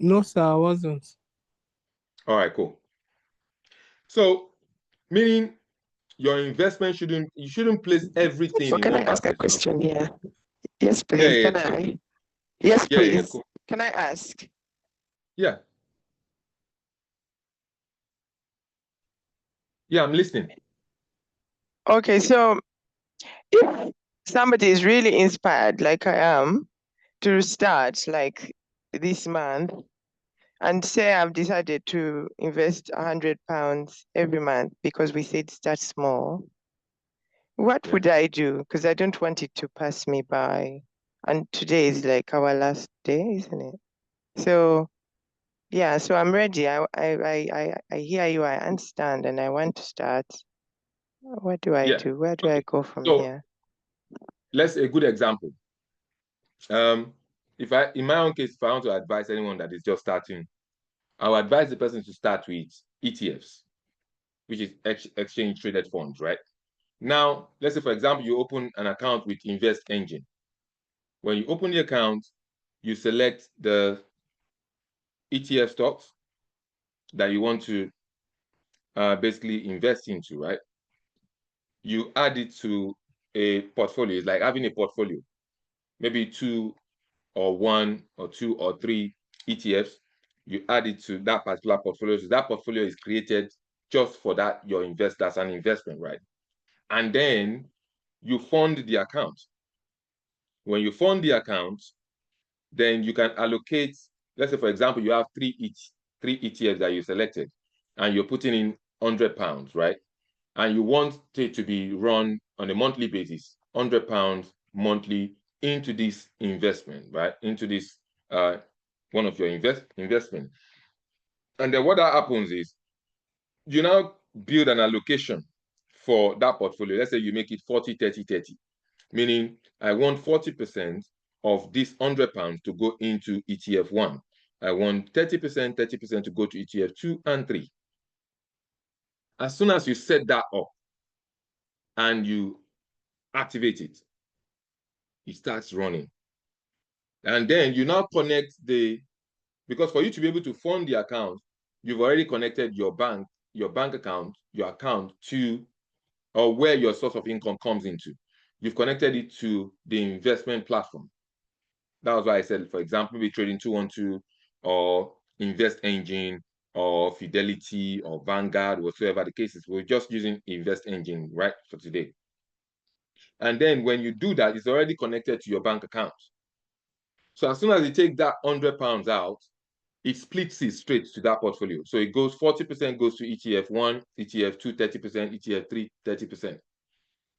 No, sir, I wasn't. All right, cool. So, meaning your investment you shouldn't place everything So in can I one ask a basket. question here? Yes, please. Yeah, Can I? Yes, yeah, please. cool. Can I ask? Yeah. Yeah, I'm listening. Okay, so if somebody is really inspired, like I am, to start like this month, and say I've decided to invest £100 every month because we said start small, what would I do? Because I don't want it to pass me by. And today is like our last day, isn't it? So yeah, so I'm ready. I hear you, I understand, and I want to start. What do I do? Where do I go from here? Let's a good example. In my own case, if I want to advise anyone that is just starting, I would advise the person to start with ETFs, which is exchange traded funds, right? Now, let's say, for example, you open an account with Invest Engine. When you open the account, you select the ETF stocks that you want to basically invest into, right? You add it to a portfolio. It's like having a portfolio, maybe 2 or 1 or 2 or 3 ETFs. You add it to that particular portfolio. So that portfolio is created just for that, your investor, as an investment, right? And then you fund the account. When you fund the account, then you can allocate, let's say, for example, you have three ETFs that you selected, and you're putting in £100, right? And you want it to be run on a monthly basis, £100 monthly into this investment, right? Into this one of your investment. And then what that happens is you now build an allocation for that portfolio. Let's say you make it 40, 30, 30, meaning I want 40% of this £100 to go into ETF 1. I want 30% to go to ETF 2 and 3. As soon as you set that up and you activate it, it starts running. And then you now connect because for you to be able to fund the account, you've already connected your bank account, your account to, or where your source of income comes into. You've connected it to the investment platform. That was why I said, for example, maybe Trading 212 or Invest Engine or Fidelity or Vanguard, whatsoever the case is. We're just using Invest Engine, right, for today. And then when you do that, it's already connected to your bank account. So as soon as you take that £100 out, it splits it straight to that portfolio. So it goes 40% goes to ETF 1, ETF 2, 30%, ETF 3, 30%.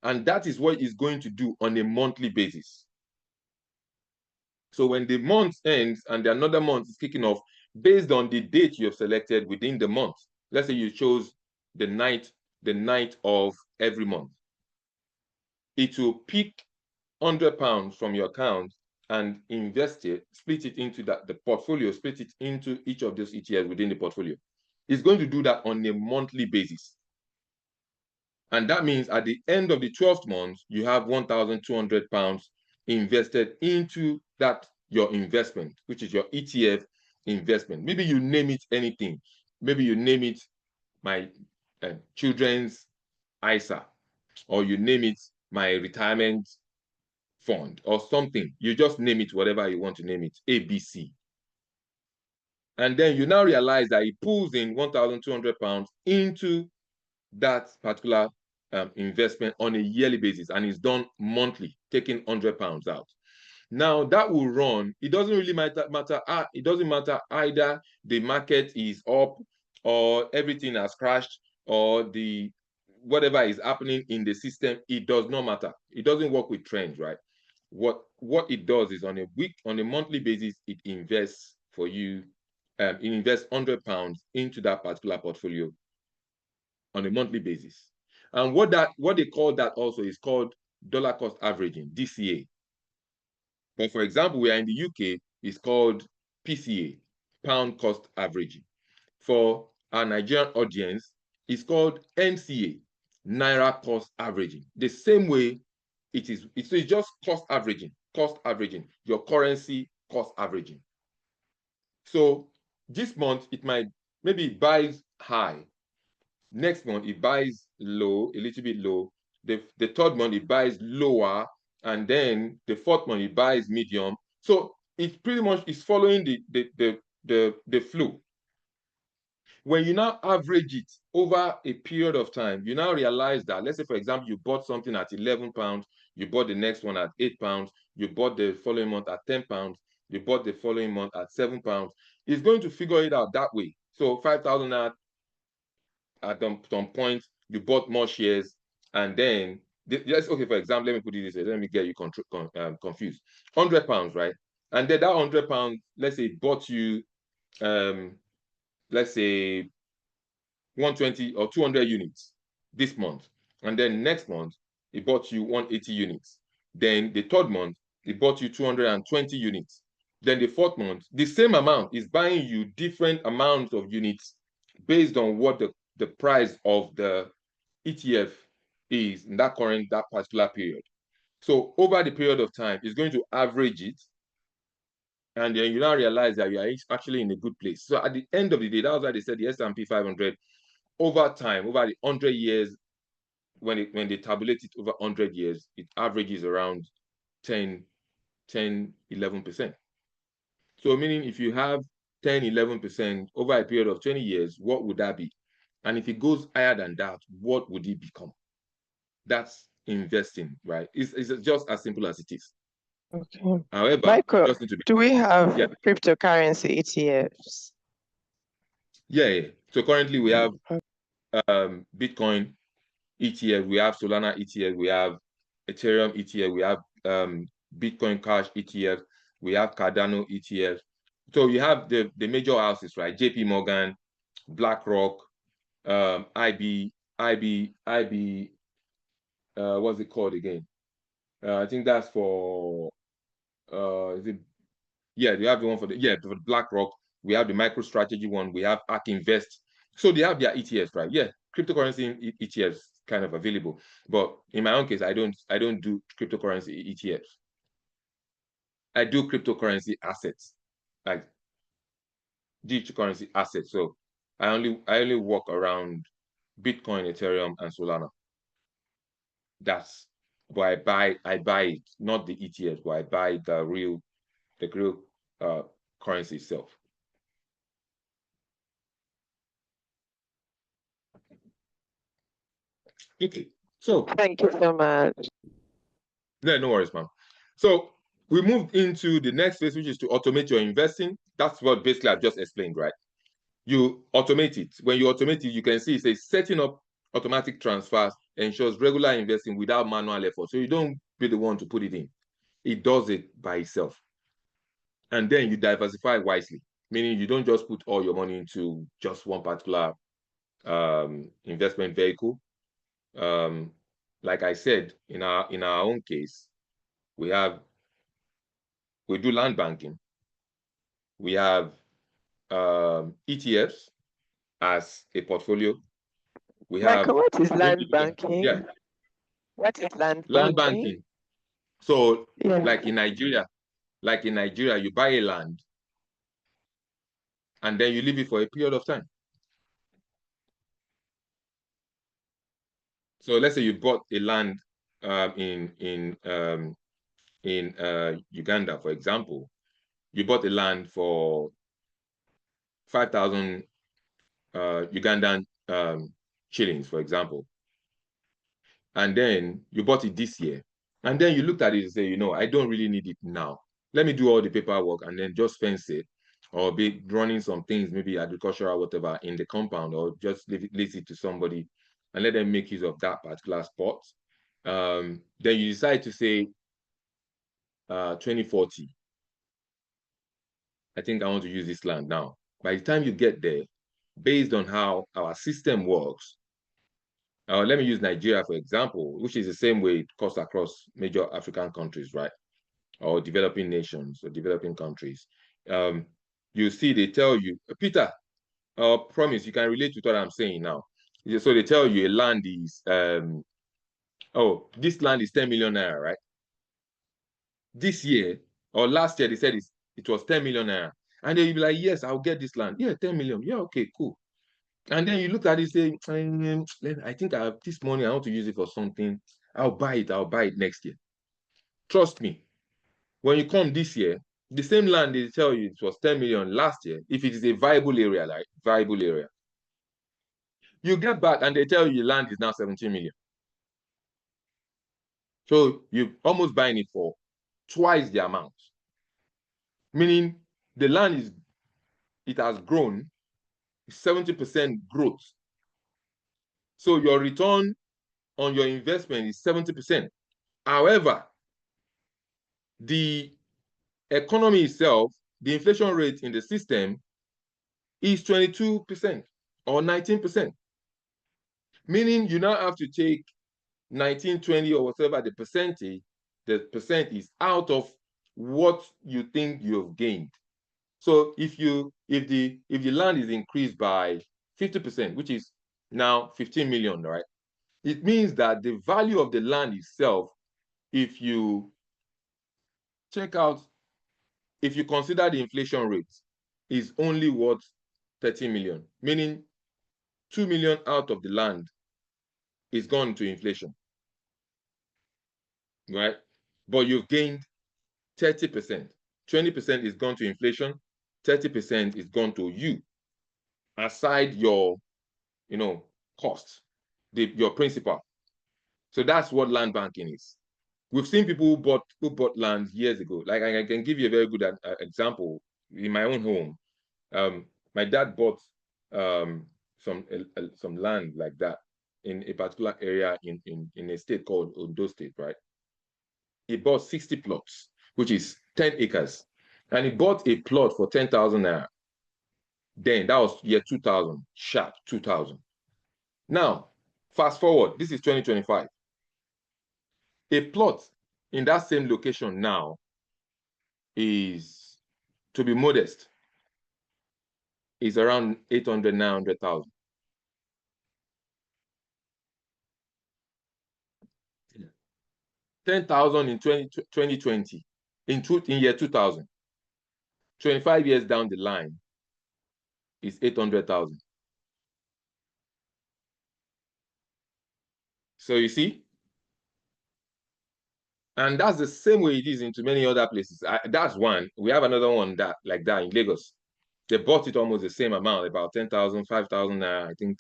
And that is what it's going to do on a monthly basis. So when the month ends and another month is kicking off, based on the date you have selected within the month, let's say you chose the night of every month, it will pick £100 from your account and invest it, split it into the portfolio, split it into each of those ETFs within the portfolio. It's going to do that on a monthly basis. And that means at the end of the 12th month, you have £1,200 invested into that, your investment, which is your ETF investment. Maybe you name it anything. Maybe you name it my children's ISA, or you name it my retirement fund or something. You just name it whatever you want to name it, ABC. And then you now realize that it pulls in £1,200 into that particular investment on a yearly basis, and it's done monthly, taking £100 out. Now that will run. It doesn't really matter. It doesn't matter either the market is up or everything has crashed or the whatever is happening in the system. It does not matter. It doesn't work with trends, right? What it does is on a monthly basis, it invests for you. It invests £100 into that particular portfolio on a monthly basis. And what they call that also is called dollar cost averaging, DCA. But for example, we are in the UK, it's called PCA, pound cost averaging. For our Nigerian audience, it's called NCA, naira cost averaging. The same way it's just cost averaging, your currency cost averaging. So this month, maybe it buys high. Next month, it buys low, a little bit low. The third month, it buys lower. And then the fourth month, it buys medium. So it pretty much is following the flow. When you now average it over a period of time, you now realize that, let's say, for example, you bought something at £11, you bought the next one at £8, you bought the following month at £10, you bought the following month at £7. It's going to figure it out that way. So 5,000 at some point, you bought more shares, and then okay, for example, let me put it this way, let me get you confused. £100, right? And then that £100, let's say, bought you let's say 120 or 200 units this month, and then next month it bought you 180 units. Then the third month it bought you 220 units. then the fourth month, the same amount is buying you different amounts of units based on what the price of the ETF is in that particular period. So over the period of time, it's going to average it, and then you now realize that you are actually in a good place. So at the end of the day, that's why they said the S&P 500 over time, over the 100 years, when they tabulate it over 100 years, it averages around 11%. So meaning if you have 11% over a period of 20 years, what would that be? And if it goes higher than that, what would it become? That's investing, right? It's just as simple as it is. Okay. However, Michael, just need to be, do we have yeah. cryptocurrency ETFs? Yeah. So currently we have Bitcoin ETF, we have Solana ETF, we have Ethereum ETF, we have Bitcoin Cash ETF, we have Cardano ETF. So you have the major houses, right? JP Morgan, BlackRock, IB, what's it called again? I think that's for is it, yeah, you have the one for for BlackRock, we have the MicroStrategy one, we have ARK Invest. So they have their ETFs, right? Yeah, cryptocurrency ETFs kind of available. But in my own case, I don't do cryptocurrency ETFs. I do cryptocurrency assets, like digital currency assets. So I only work around Bitcoin, Ethereum, and Solana. That's why I buy it, not the ETFs, but I buy the real currency itself. Okay, so Thank you so much. no worries, ma'am. So we moved into the next phase, which is to automate your investing. That's what basically I've just explained, right? You automate it. When you automate it, you can see it says setting up automatic transfers ensures regular investing without manual effort. So you don't be the one to put it in. It does it by itself. And then you diversify wisely, meaning you don't just put all your money into just one particular investment vehicle. Like I said, in our own case, we do land banking. We have ETFs as a portfolio. We have Michael, what is land banking? Yeah. What is land banking? So yeah. like in Nigeria, you buy a land and then you leave it for a period of time. So let's say you bought a land in Uganda, for example. You bought a land for 5,000 Ugandan shillings, for example. And then you bought it this year. And then you looked at it and say, I don't really need it now. Let me do all the paperwork and then just fence it, or be running some things, maybe agricultural, whatever, in the compound, or just lease it to somebody and let them make use of that particular spot. Then you decide to say 2040. I think I want to use this land now. By the time you get there, based on how our system works, let me use Nigeria, for example, which is the same way it cuts across major African countries, right? Or developing nations or developing countries. You see, they tell you, Peter, promise, you can relate to what I'm saying now. So they tell you a land is, this land is 10 million naira, right? This year or last year, they said it was 10 million naira. And then you'll be like, yes, I'll get this land. Yeah, 10 million. Yeah, okay, cool. And then you look at it, say, I think this money, I want to use it for something. I'll buy it next year. Trust me. When you come this year, the same land they tell you it was 10 million last year, if it is a viable area, you get back and they tell you the land is now 17 million. So you're almost buying it for twice the amount. Meaning the land it has grown 70% growth. So your return on your investment is 70%. However, the economy itself, the inflation rate in the system is 22% or 19%. Meaning you now have to take 19, 20 or whatever the percent is out of what you think you've gained. So if the land is increased by 50%, which is now 15 million, right? It means that the value of the land itself, if you check out, if you consider the inflation rate, is only worth 30 million, meaning 2 million out of the land is gone to inflation, right? But you've gained 30%. 20% is gone to inflation, 30% is gone to you, aside your, cost, your principal. So that's what land banking is. We've seen people who bought land years ago. Like I can give you a very good example in my own home. My dad bought some land like that in a particular area in a state called Ondo State, right? He bought 60 plots, which is 10 acres, and he bought a plot for 10,000 naira. Then that was year 2000, sharp 2000. Now, fast forward, this is 2025. A plot in that same location now is, to be modest, is around 800, 900,000. Yeah. 10,000 in 2020, in year 2000. 25 years down the line is 800,000. So you see, and that's the same way it is into many other places. That's one. We have another one like that in Lagos. They bought it almost the same amount, about 10,000, 5,000 naira, I think.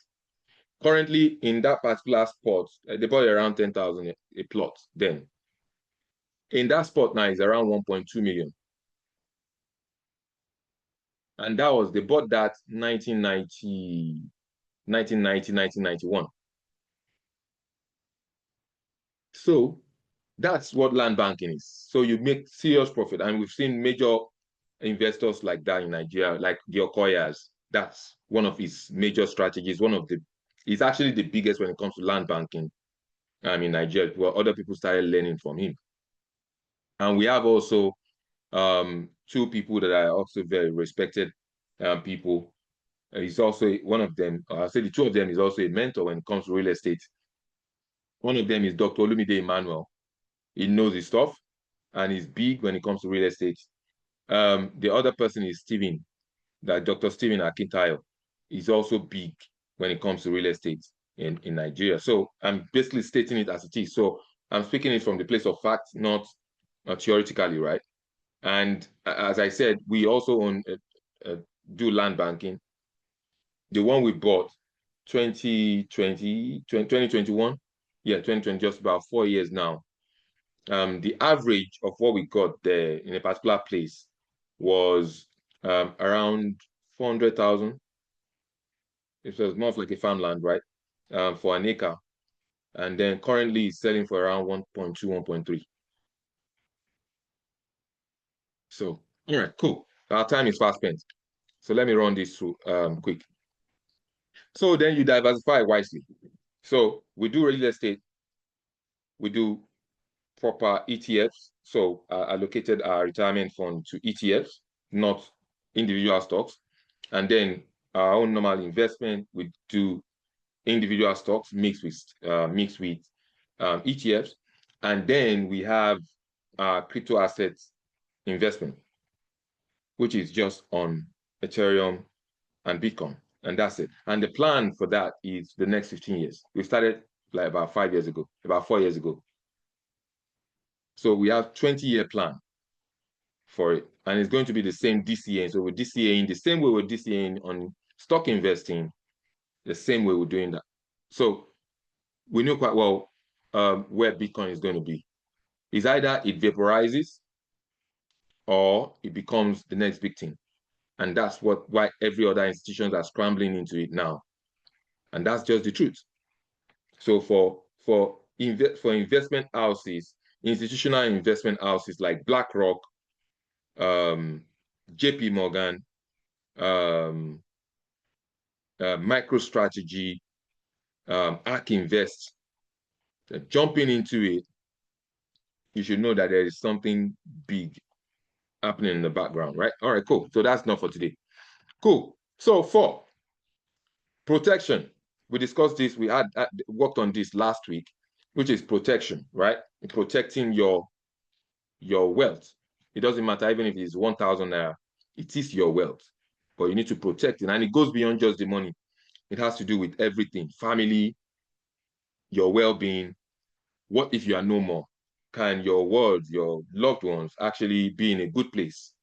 Currently, in that particular spot, they bought around 10,000 a plot then. In that spot now is around 1.2 million. And they bought that 1990, 1991. So that's what land banking is. So you make serious profit. And we've seen major investors like that in Nigeria, like the Okoyas. That's one of his major strategies. He's actually the biggest when it comes to land banking in Nigeria, where other people started learning from him. And we have also two people that are also very respected people. He's also one of them. I'll say the two of them is also a mentor when it comes to real estate. One of them is Dr. Olumide Emmanuel. He knows his stuff and he's big when it comes to real estate. The other person is Dr. Stephen Akintayo. He's also big when it comes to real estate in Nigeria. So I'm basically stating it as it is. So I'm speaking it from the place of fact, not theoretically, right? And as I said, we also do land banking. The one we bought 2021, yeah, 2020, just about 4 years now. The average of what we got there in a particular place was around 400,000. It was more of like a farmland, right? For an acre. And then currently it's selling for around 1.2, 1.3. So, all right, cool. Our time is fast spent. So let me run this through quick. So then you diversify wisely. So we do real estate. We do proper ETFs. So allocated our retirement fund to ETFs, not individual stocks. And then our own normal investment, we do individual stocks mixed with ETFs. And then we have crypto assets investment, which is just on Ethereum and Bitcoin. And that's it. And the plan for that is the next 15 years. We started like about 4 years ago. So we have 20-year plan for it. And it's going to be the same DCA. So we're DCAing the same way we're DCAing on stock investing, the same way we're doing that. So we know quite well where Bitcoin is going to be. It's either it vaporizes or it becomes the next big thing. And that's why every other institutions are scrambling into it now. And that's just the truth. So for investment houses, institutional investment houses like BlackRock, JP Morgan, MicroStrategy, ARK Invest, jumping into it, you should know that there is something big happening in the background, right? All right, cool. So that's not for today. Cool. So 4, protection. We discussed this. We had worked on this last week, which is protection, right? Protecting your wealth. It doesn't matter even if it's 1,000 naira. It is your wealth, but you need to protect it, and it goes beyond just the money. It has to do with everything: family, your well-being. What if you are no more? Can your world, your loved ones, actually be in a good place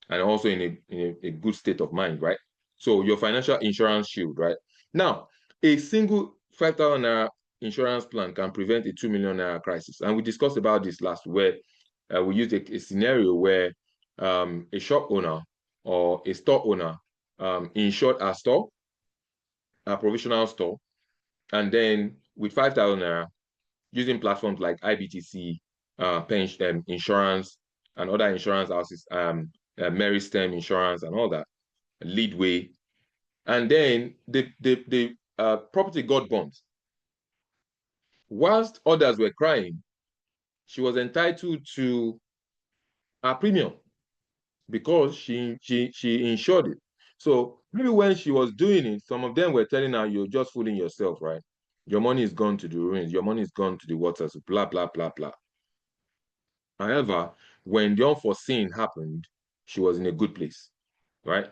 and also in a good state of mind, right? So your financial insurance shield, right? Now, a single 5,000 naira insurance plan can prevent a 2 million naira crisis. And we discussed about this last week, where we used a scenario where a shop owner or a store owner insured a store, a provisional store, and then with 5,000 naira, using platforms like IBTC, pension insurance, and other insurance houses, Mary Stem Insurance, and all that, Leadway, and then the property got burnt. Whilst others were crying, she was entitled to a premium because she insured it. So maybe when she was doing it, some of them were telling her, "You're just fooling yourself, right? Your money is gone to the ruins. Your money is gone to the waters. Blah blah blah blah." However, when the unforeseen happened, she was in a good place, right?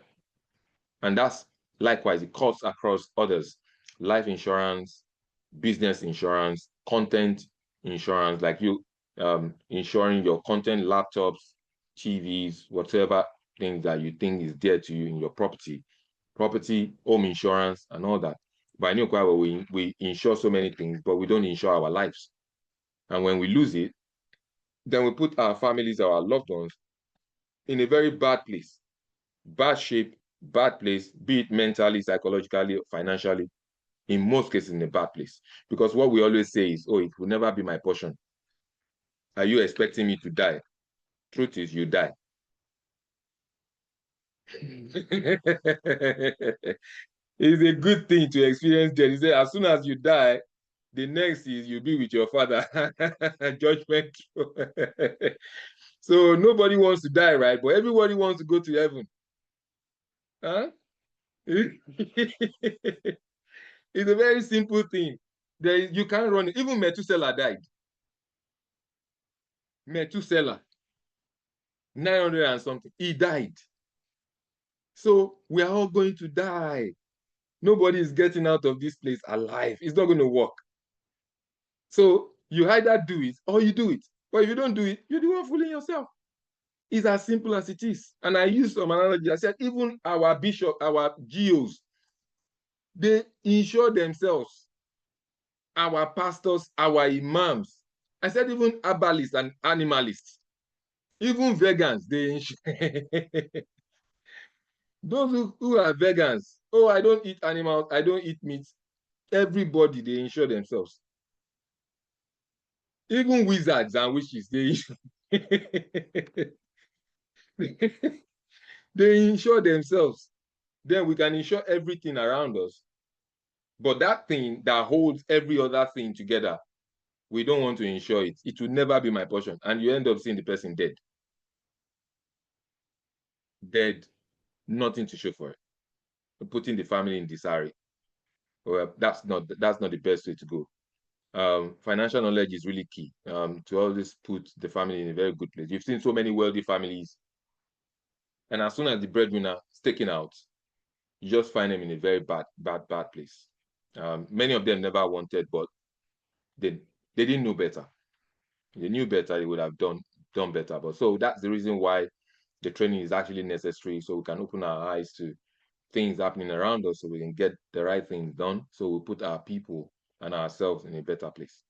And that's likewise, it cuts across others: life insurance, business insurance, content insurance, like you insuring your content, laptops, TVs, whatever things that you think is dear to you in your property, home insurance, and all that. But I know quite well we insure so many things, but we don't insure our lives. And when we lose it, then we put our families, our loved ones, in a very bad place, bad shape, bad place, be it mentally, psychologically, financially, in most cases in a bad place. Because what we always say is, oh, it will never be my portion. Are you expecting me to die? Truth is, you die. It's a good thing to experience death. He said, as soon as you die, the next is you'll be with your father. Judgment. So nobody wants to die, right? But everybody wants to go to heaven. Huh? It's a very simple thing. You can't run it. Even Methuselah died. Methuselah, 900 and something, he died. So we are all going to die. Nobody is getting out of this place alive. It's not going to work. So you either do it or you do it. But if you don't do it, you're the one fooling yourself. It's as simple as it is. And I used some analogy. I said, even our bishop, our GOs, they insure themselves. Our pastors, our imams. I said, even herbalists and animalists, even vegans, they insure. Those who are vegans, oh, I don't eat animals, I don't eat meat. Everybody, they insure themselves. Even wizards and witches, they they insure themselves. Then we can insure everything around us. But that thing that holds every other thing together, we don't want to insure it. It will never be my portion. And you end up seeing the person dead. Dead, nothing to show for it. Putting the family in disarray. Well, that's not the best way to go. Financial knowledge is really key to always put the family in a very good place. You've seen so many wealthy families, and as soon as the breadwinner is taken out, you just find them in a very bad place. Many of them never wanted, but they didn't know better. If they knew better, they would have done better. But so that's the reason why the training is actually necessary, so we can open our eyes to things happening around us, so we can get the right things done, so we put our people and ourselves in a better place.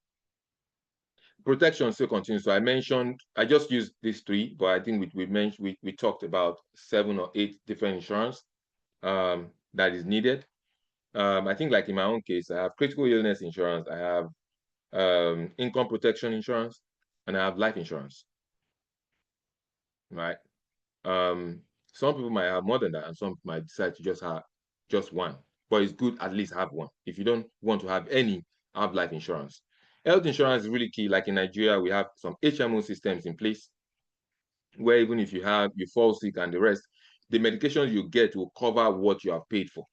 Protection still continues. So I just used these 3, but I think we talked about 7 or 8 different insurance that is needed. I think, like in my own case, I have critical illness insurance, I have income protection insurance, and I have life insurance. Right? Some people might have more than that, and some might decide to just have just one. But it's good at least have one. If you don't want to have any, have life insurance. Health insurance is really key. Like in Nigeria, we have some HMO systems in place. where even if you fall sick and the rest, the medications you get will cover what you have paid for,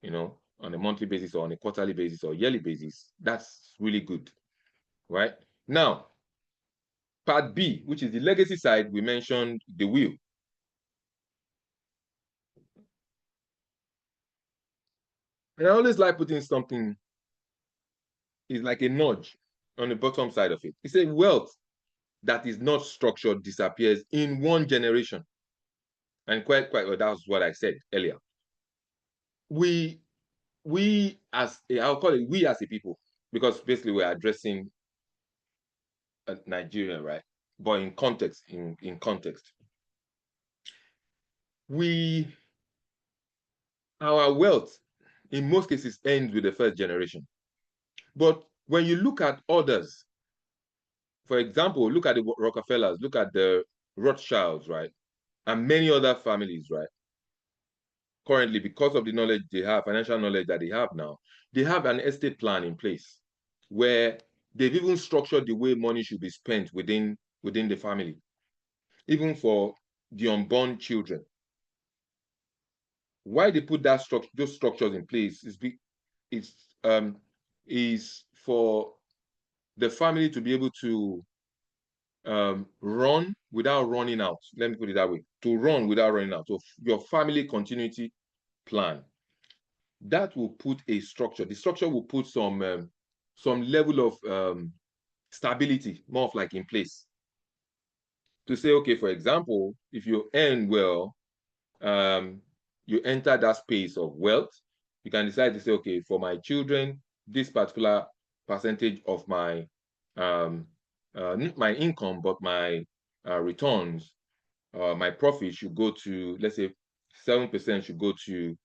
you know, on a monthly basis or on a quarterly basis or yearly basis. That's really good, right? Now, part B, which is the legacy side, we mentioned the will. And I always like putting something, is like a nudge on the bottom side of it. It's a wealth that is not structured disappears in one generation. And quite well, that's what I said earlier. We as I'll call it we as a people, because basically we're addressing Nigeria, right? But in context, in context, our wealth in most cases ends with the first generation. But when you look at others, for example, look at the Rockefellers, look at the Rothschilds, right? And many other families, right? Currently, because of the knowledge they have, financial knowledge that they have now, they have an estate plan in place where they've even structured the way money should be spent within the family, even for the unborn children. Why they put those structures in place is for the family to be able to run without running out. Let me put it that way: to run without running out. So your family continuity plan, that will put a structure. The structure will put some level of stability, more of like in place. To say, okay, for example, if you earn well, you enter that space of wealth, you can decide to say, okay, for my children, this particular percentage of my not my income, but my returns, my profit should go to, let's say 7% should go to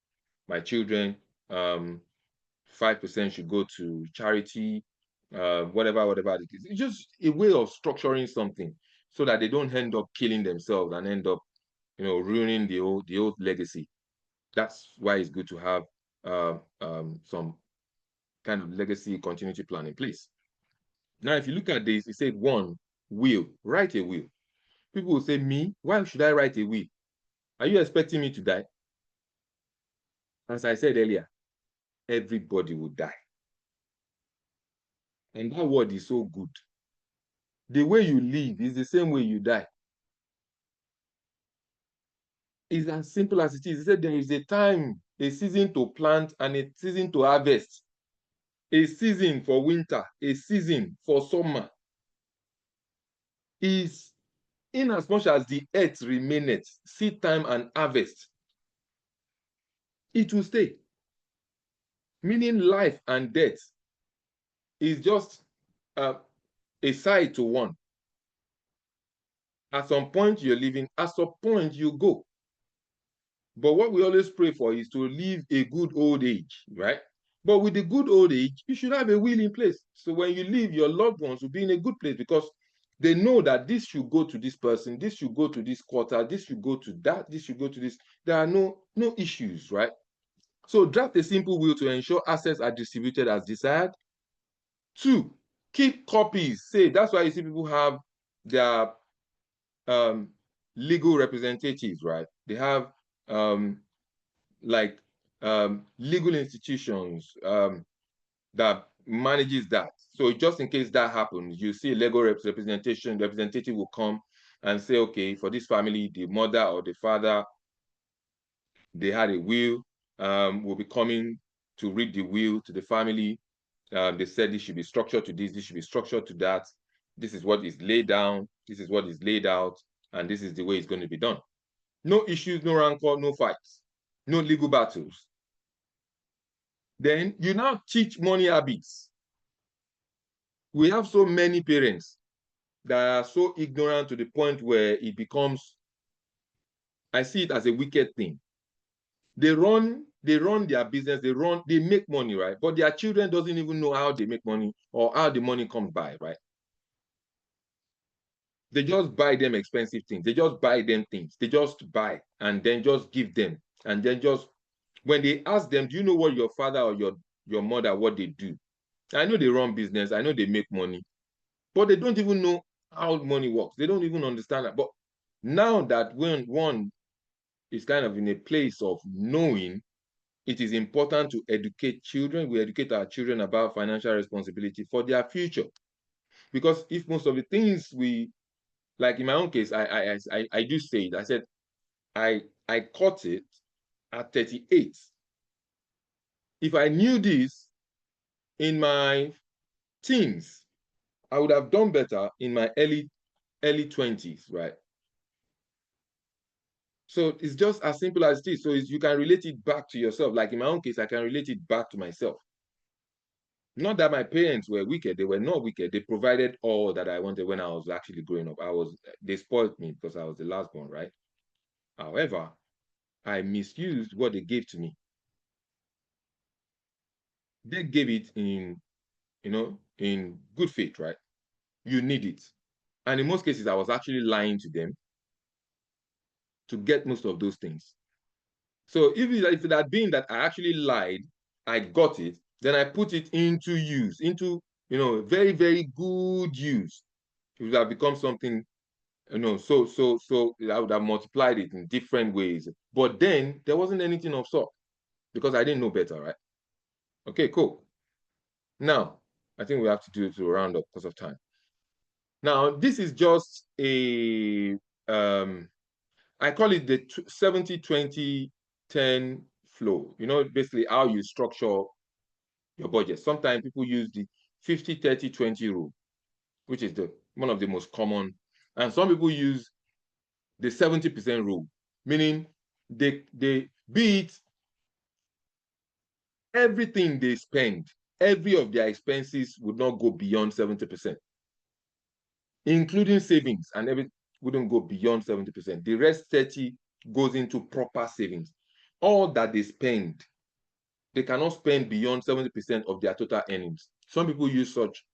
my children, 5% should go to charity, whatever it is. It's just a way of structuring something so that they don't end up killing themselves and end up, you know, ruining the old legacy. That's why it's good to have some kind of legacy continuity plan in place. Now, if you look at this, it said one, will, write a will. People will say, me, why should I write a will? Are you expecting me to die? As I said earlier, everybody will die. And that word is so good. The way you live is the same way you die. It's as simple as it is. He said there is a time, a season to plant and a season to harvest. A season for winter, a season for summer. Is in as much as the earth remaineth, seed time and harvest, it will stay. Meaning life and death is just a side to one. At some point you're living, at some point you go. But what we always pray for is to live a good old age, right? But with the good old age, you should have a will in place. So when you leave, your loved ones will be in a good place because they know that this should go to this person, this should go to this quarter, this should go to that, this should go to this. There are no issues, right? So draft a simple will to ensure assets are distributed as desired. 2, keep copies. Say, that's why you see people have their legal representatives, right? They have legal institutions that manages that. So just in case that happens, you see a legal representative will come and say, okay, for this family, the mother or the father, they had a will, will be coming to read the will to the family. They said this should be structured to this should be structured to that. This is what is laid down, this is what is laid out, and this is the way it's going to be done. No issues, no rancor, no fights, no legal battles. Then you now teach money habits. We have so many parents that are so ignorant to the point where it becomes, I see it as a wicked thing. They run their business, they make money, right? But their children doesn't even know how they make money or how the money comes by, right? They just buy them expensive things. They just buy them things. They just buy and then just give them. And then just, when they ask them, do you know what your father or your mother, what they do? I know they run business. I know they make money. But they don't even know how money works. They don't even understand that. But Now that when one is kind of in a place of knowing, it is important to educate children. We educate our children about financial responsibility for their future. Because if most of the things we, like in my own case, I do say it. I said, I caught it at 38. If I knew this in my teens, I would have done better in my early 20s, right? So it's just as simple as this. So you can relate it back to yourself. Like in my own case, I can relate it back to myself. Not that my parents were wicked. They were not wicked. They provided all that I wanted when I was actually growing up. They spoiled me because I was the last born, right? However, I misused what they gave to me. They gave it in, in good faith, right? You need it. And in most cases, I was actually lying to them to get most of those things. So if it had been that I actually lied, I got it, then I put it into use, into, very, very good use. It would have become something, so I would have multiplied it in different ways. But then there wasn't anything of sort because I didn't know better, right? Okay, cool. Now, I think we have to do it to round up because of time. Now, this is just a, I call it the 70-20-10 flow. Basically how you structure your budget. Sometimes people use the 50-30-20 rule, which is one of the most common. And some people use the 70% rule, meaning they be it everything they spend, every of their expenses would not go beyond 70%, including savings, and everything wouldn't go beyond 70%. The rest 30 goes into proper savings. All that they spend, they cannot spend beyond 70% of their total earnings. Some people use such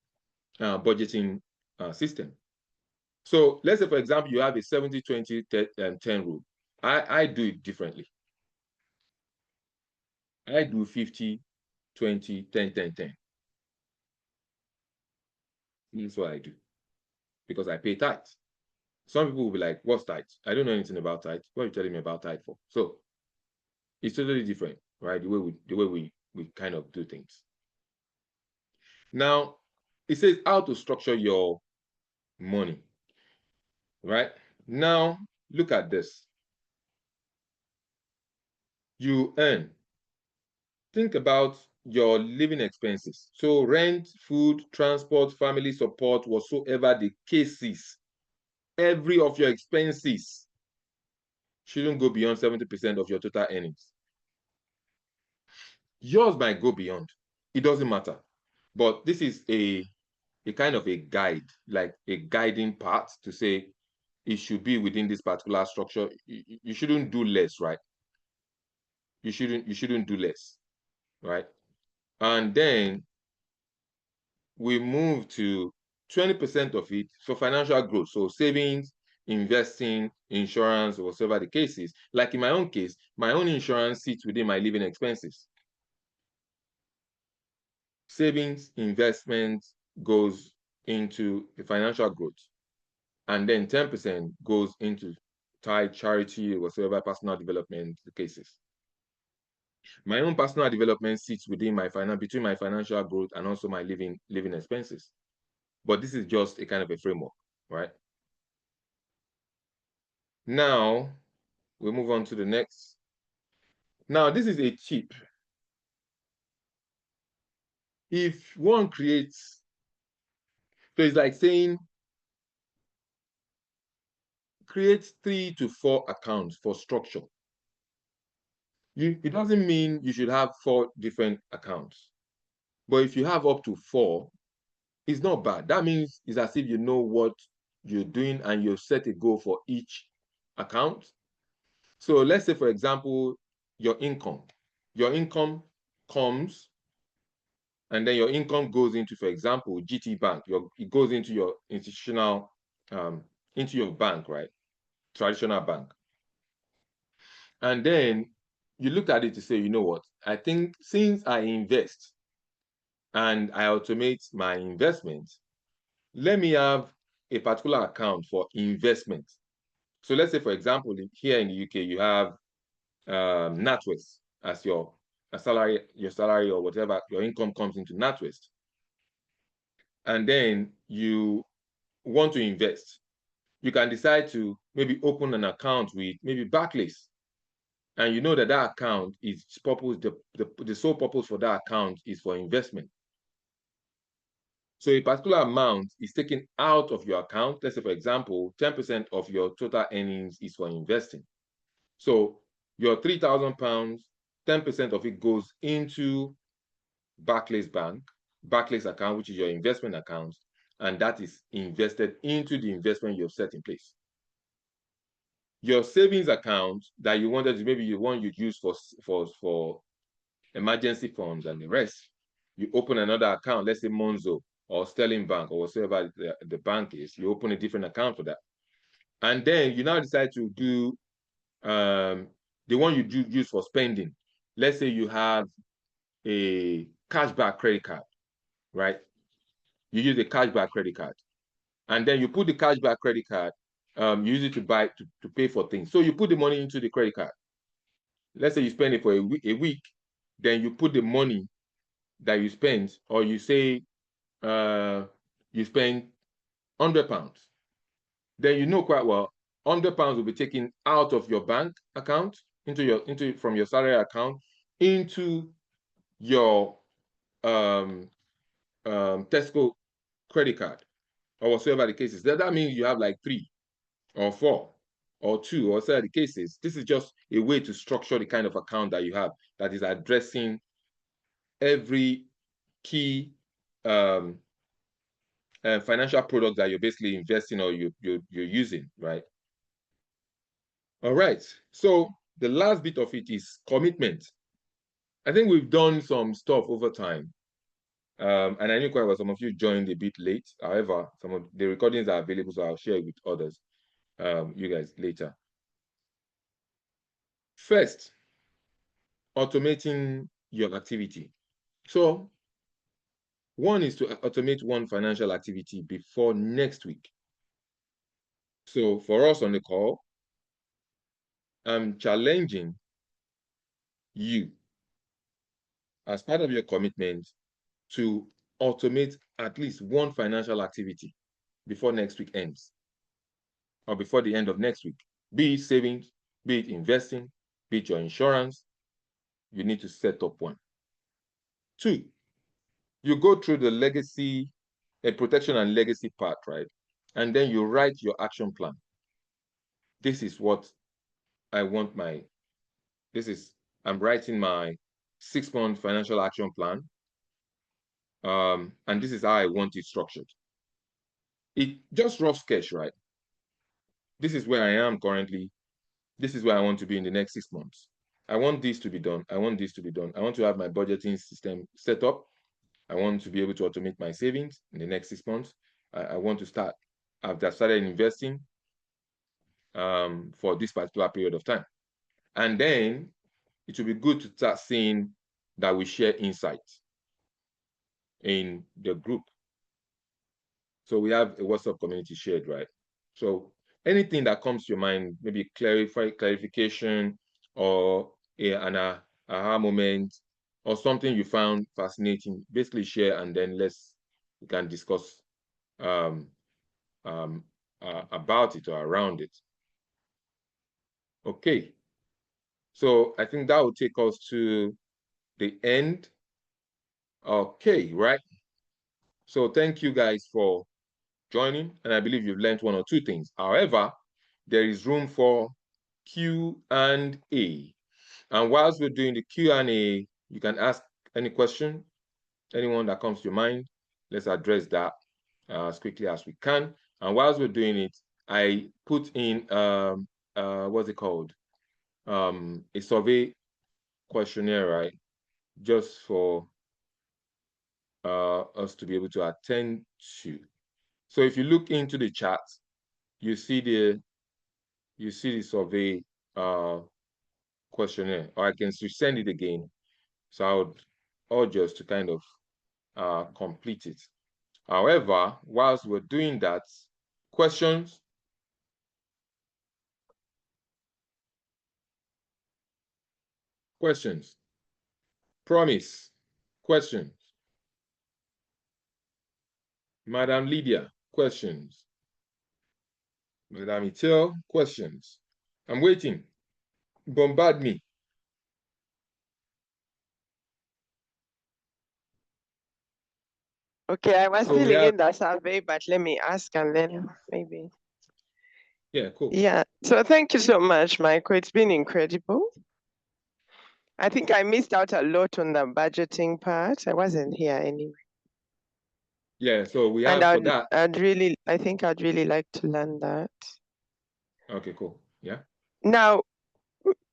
budgeting system. So let's say, for example, you have a 70-20-10 rule. I do it differently. I do 50-20-10-10-10. That's what I do because I pay tithes. Some people will be like, what's tithes? I don't know anything about tithes. What are you telling me about tithe for? So it's totally different, right? The way we kind of do things. Now, it says how to structure your money, right? Now, look at this. You earn. Think about your living expenses. So rent, food, transport, family support, whatsoever the case is, every of your expenses shouldn't go beyond 70% of your total earnings. Yours might go beyond. It doesn't matter. But this is a kind of a guide, like a guiding part to say it should be within this particular structure. You shouldn't do less, right? You shouldn't do less, right? And then we move to 20% of it for financial growth. So savings, investing, insurance, whatever the case is. Like in my own case, my own insurance sits within my living expenses. Savings, investment goes into the financial growth. And then 10% goes into tithe, charity, whatsoever personal development the cases. My own personal development sits within between my financial growth and also my living expenses. But this is just a kind of a framework, right? Now, we move on to the next. Now, this is a tip. If one creates, so it's like saying, create 3 to 4 accounts for structure. It doesn't mean you should have 4 different accounts. But if you have up to 4, it's not bad. That means it's as if you know what you're doing and you've set a goal for each account. So let's say, for example, your income comes, and then your income goes into, for example, GT Bank. It goes into your institutional, into your bank, right? Traditional bank. And then you look at it to say, you know what? I think since I invest and I automate my investments, let me have a particular account for investment So let's say, for example, here in the UK, you have NatWest as your salary or whatever, your income comes into NatWest. And then you want to invest. You can decide to maybe open an account with maybe Barclays. And you know that that account is the sole purpose for that account is for investment. So a particular amount is taken out of your account. Let's say, for example, 10% of your total earnings is for investing. So your £3,000, 10% of it goes into Barclays account, which is your investment account, and that is invested into the investment you've set in place. Your savings account that you wanted to, maybe you want you use for emergency funds and the rest, you open another account, let's say Monzo or Sterling Bank or whatever the bank is, you open a different account for that. And then you now decide to do the one you use for spending. Let's say you have a cashback credit card, right? You use a cashback credit card. And then you put the cashback credit card, you use it to pay for things. So you put the money into the credit card. Let's say you spend it for a week, then you put the money that you spend, or you say you spend £100. Then you know quite well £100 will be taken out of your bank account from your salary account into your Tesco credit card or whatsoever the case is. That means you have like 3 or 4 or 2 or whatever the case is. This is just a way to structure the kind of account that you have that is addressing every key financial product that you're basically investing or you're using, right? All right. So the last bit of it is commitment. I think we've done some stuff over time. And I knew quite well some of you joined a bit late. However, some of the recordings are available, so I'll share it with others, you guys later. First, automating your activity. So one is to automate one financial activity before next week. So for us on the call, I'm challenging you as part of your commitment to automate at least one financial activity before next week ends or before the end of next week. Be it savings, be it investing, be it your insurance, you need to set up one. 2, you go through the legacy, protection and legacy part, right? And then you write your action plan. This is what I want I'm writing my 6-month financial action plan. And this is how I want it structured. It just rough sketch, right? This is where I am currently. This is where I want to be in the next 6 months. I want this to be done. I want this to be done. I want to have my budgeting system set up. I want to be able to automate my savings in the next 6 months. I want to start. I've just started investing for this particular period of time. And then it will be good to start seeing that we share insights in the group. So we have a WhatsApp community shared, right? So anything that comes to your mind, maybe clarification or an aha moment or something you found fascinating, basically share, and then we can discuss about it or around it. Okay. So I think that will take us to the end. Okay, right? So thank you guys for joining, and I believe you've learned 1 or 2 things. However, there is room for Q&A. And whilst we're doing the Q&A, you can ask any question, anyone that comes to your mind. Let's address that as quickly as we can. And whilst we're doing it, I put in, what's it called? A survey questionnaire, right? Just for us to be able to attend to. So if you look into the chat, you see the survey questionnaire, or I can send it again. So I would urge us to kind of complete it. However, whilst we're doing that, questions questions. Promise, questions. Madam Lydia, questions. Madam Itel, questions. I'm waiting. Bombard me. Okay, I was So we filling have, in the survey, but let me ask and then maybe. yeah, cool. Yeah, so thank you so much, Michael. It's been incredible. I think I missed out a lot on the budgeting part. I wasn't here anyway. Yeah, so we And have for that. I think I'd really like to learn that. Okay, cool. Yeah. Now,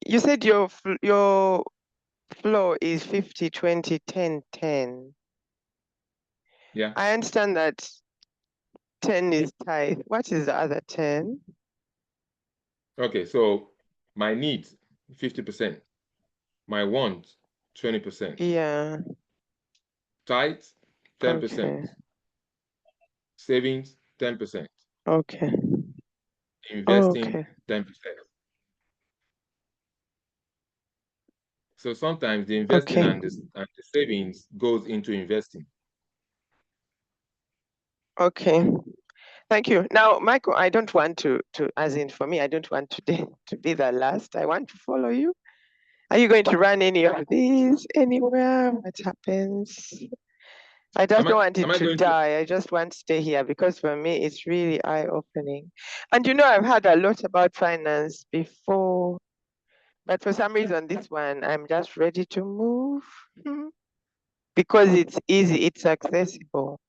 you said your flow is 50, 20, 10, 10. Yeah. I understand that 10 is tithe. What is the other 10? Okay, so my needs, 50%. My wants, 20%. Yeah. Tithe, 10%. Okay. Savings, 10%. Okay. Investing, Okay. 10%. So sometimes the investing Okay. and the savings goes into investing. Okay. Thank you. Now, Michael, I don't want to as in for me, I don't want to be the last. I want to follow you. Are you going to run any of these anywhere? What happens? I just don't want it to die. I just want to stay here because for me, it's really eye-opening. And you know, I've heard a lot about finance before, but for some reason, this one, I'm just ready to move because it's easy, it's accessible.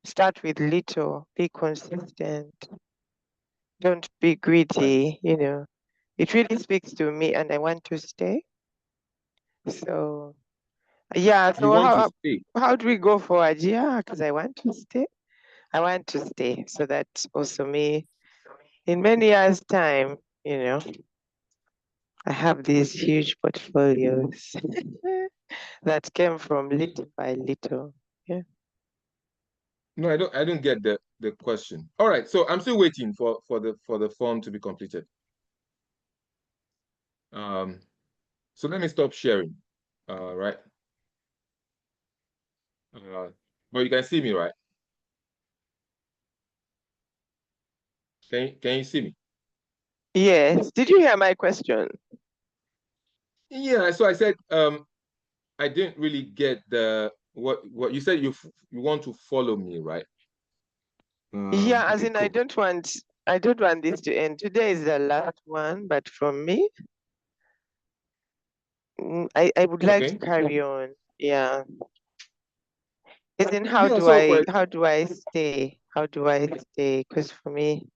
Start with little, be consistent. Don't be greedy, you know. It really speaks to me and I want to stay. So yeah, You so want to stay. how do we go for Ajih? Because I want to stay. I want to stay. So that also me in many years' time, you know, I have these huge portfolios that came from little by little. Yeah. No, I don't get the question. All right, so I'm still waiting for the form to be completed. So let me stop sharing. Right. But you can see me, right? Can you see me? Yes. Did you hear my question? Yeah, so I said I didn't really get the what you said you want to follow me, right? Yeah, as Okay, in cool. I don't want this to end. Today is the last one, but for me, I would like to carry on. Yeah. As in how Yeah, do so for I stay? How do I stay? Because for me,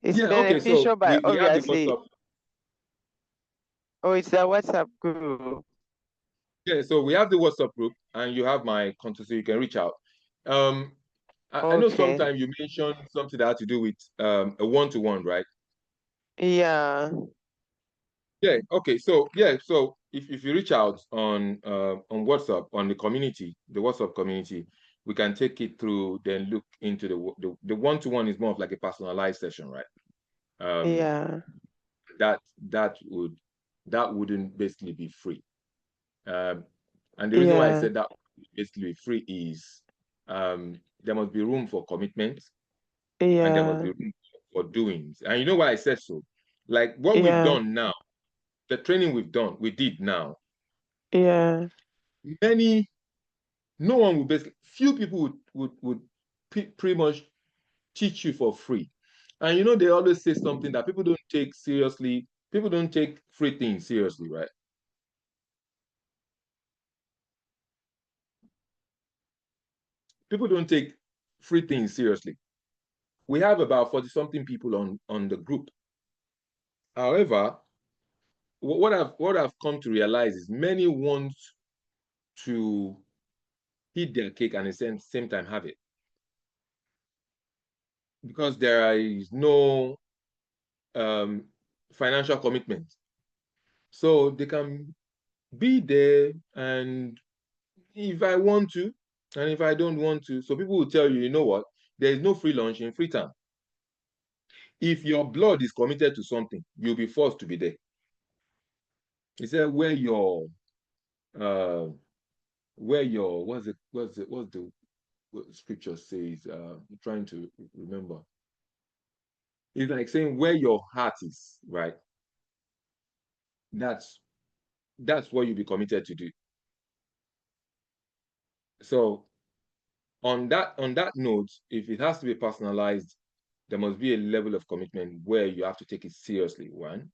it's yeah, okay, so beneficial, but we have the obviously, WhatsApp. it's a WhatsApp group. Yeah, so we have the WhatsApp group, and you have my contact, so you can reach out. I know Okay. sometimes you mentioned something that had to do with a one-to-one, right? Yeah. Yeah, okay. So yeah, so if you reach out on WhatsApp on the community, the WhatsApp community, we can take it through, then look into the one-to-one is more of like a personalized session, right? Yeah. That wouldn't basically be free. And the reason why I Yeah. said that basically free is there must be room for commitment and there must Yeah. be room for doings. And you know why I said so? Like what we've Yeah. done now, the training we did now, Yeah. no one would basically, few people would pretty much teach you for free. And you know, they always say something that people don't take seriously. People don't take free things seriously, right? People don't take free things seriously. We have about 40-something people on the group. However, what I've come to realize is many want to eat their cake and at the same time have it. Because there is no financial commitment. So they can be there, and if I want to, and if I don't want to, so people will tell you, you know what, there is no free lunch in free time. If your blood is committed to something, you'll be forced to be there. He said what's the what scripture says? I'm trying to remember. It's like saying where your heart is, right? That's what you be committed to do. So on that note, if it has to be personalized, there must be a level of commitment where you have to take it seriously. One,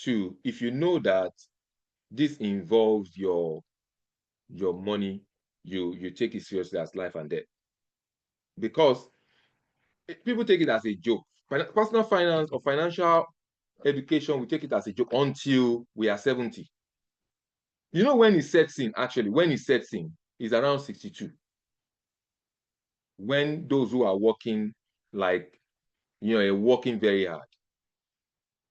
two, if you know that this involves your money, you take it seriously as life and death. Because people take it as a joke. Personal finance or financial education, we take it as a joke until we are 70. You know when it sets in, actually, when it sets in, is around 62. When those who are working, like, are working very hard,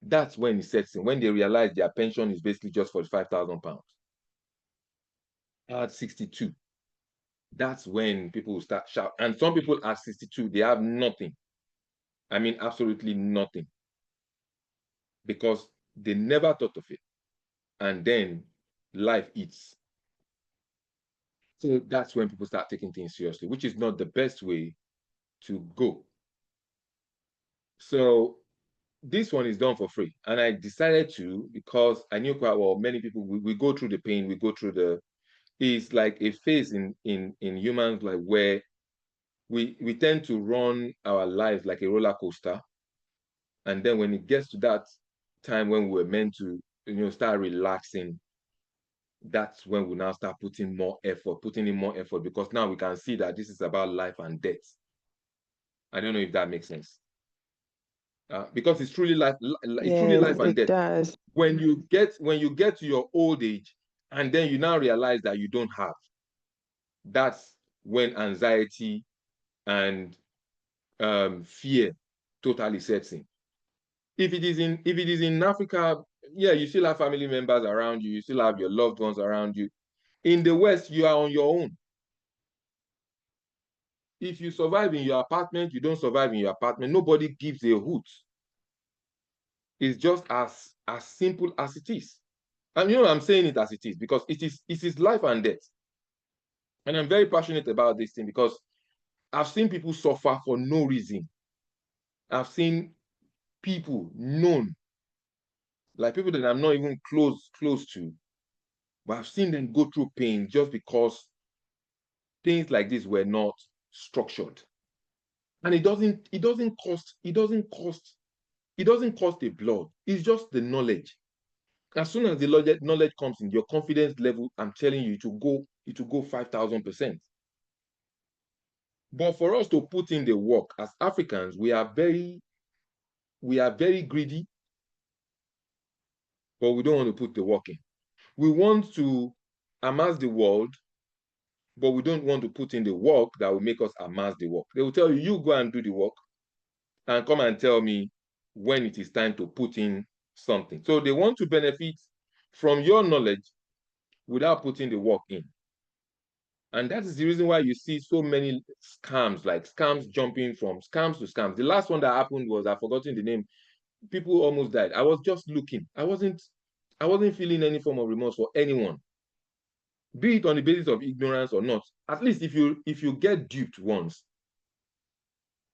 that's when it sets in, when they realize their pension is basically just £45,000. At 62, that's when people will start shout. And some people at 62, they have nothing. I mean, absolutely nothing. Because they never thought of it. And then life eats. So that's when people start taking things seriously, which is not the best way to go. So this one is done for free. And I decided to, because I knew quite well, many people, we go through the pain, we go through it's like a phase in humans, like where we tend to run our lives like a roller coaster. And then when it gets to that time when we're meant to, start relaxing, that's when we now start putting in more effort, because now we can see that this is about life and death. I don't know if that makes sense. Because it's truly life, it's truly life and death. Does. When you get to your old age, and then you now realize that you don't have, that's when anxiety and fear totally sets in. If it is in Africa, yeah, you still have family members around you, you still have your loved ones around you. In the West, you are on your own. If you survive in your apartment, you don't survive in your apartment, nobody gives a hoot. It's just as simple as it is. And I'm saying it as it is because it is life and death. And I'm very passionate about this thing because I've seen people suffer for no reason. I've seen people known, like people that I'm not even close to, but I've seen them go through pain just because things like this were not structured. And it doesn't cost a blood. It's just the knowledge. As soon as the knowledge comes in, your confidence level, I'm telling you, it will go 5,000%. But for us to put in the work as Africans, we are very greedy, but we don't want to put the work in. We want to amass the world, but we don't want to put in the work that will make us amass the work. They will tell you, you go and do the work and come and tell me when it is time to put in something. So they want to benefit from your knowledge without putting the work in. And that is the reason why you see so many scams, like scams jumping from scams to scams. The last one that happened was, I've forgotten the name. People almost died. I was just looking. I wasn't feeling any form of remorse for anyone, be it on the basis of ignorance or not. At least if you get duped once,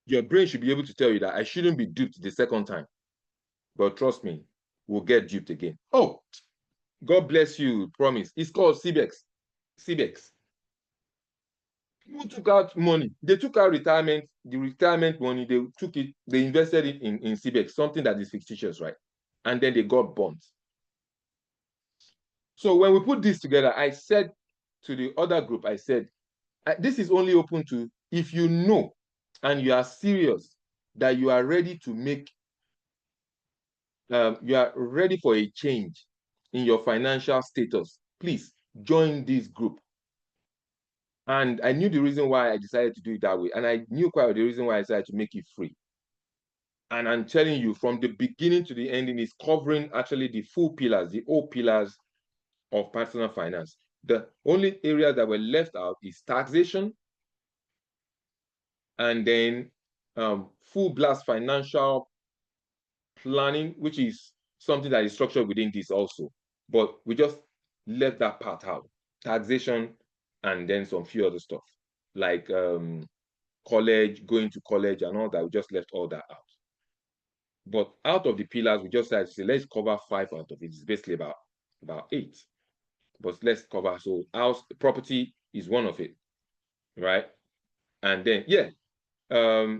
your brain should be able to tell you that I shouldn't be duped the second time. But trust me, we'll get duped again. Oh, God bless you, promise. It's called CBEX. CBEX. People took out money. They took out the retirement money, they invested it in CBEX, something that is fictitious, right? And then they got burnt. So when we put this together, I said to the other group, I said, this is only open to if you know and you are serious that you are ready to make, you are ready for a change in your financial status. Please join this group. And I knew the reason why I decided to do it that way. And I knew quite well the reason why I decided to make it free. And I'm telling you, from the beginning to the ending, is covering actually the full pillars, the old pillars of personal finance. The only area that were left out is taxation, and then full blast financial planning, which is something that is structured within this also. but we just left that part out. Taxation and then some few other stuff like college, going to college and all that. We just left all that out. But out of the pillars, we just said, let's cover 5 out of it. It's basically about 8. But let's cover, so house property is one of it, right? And then I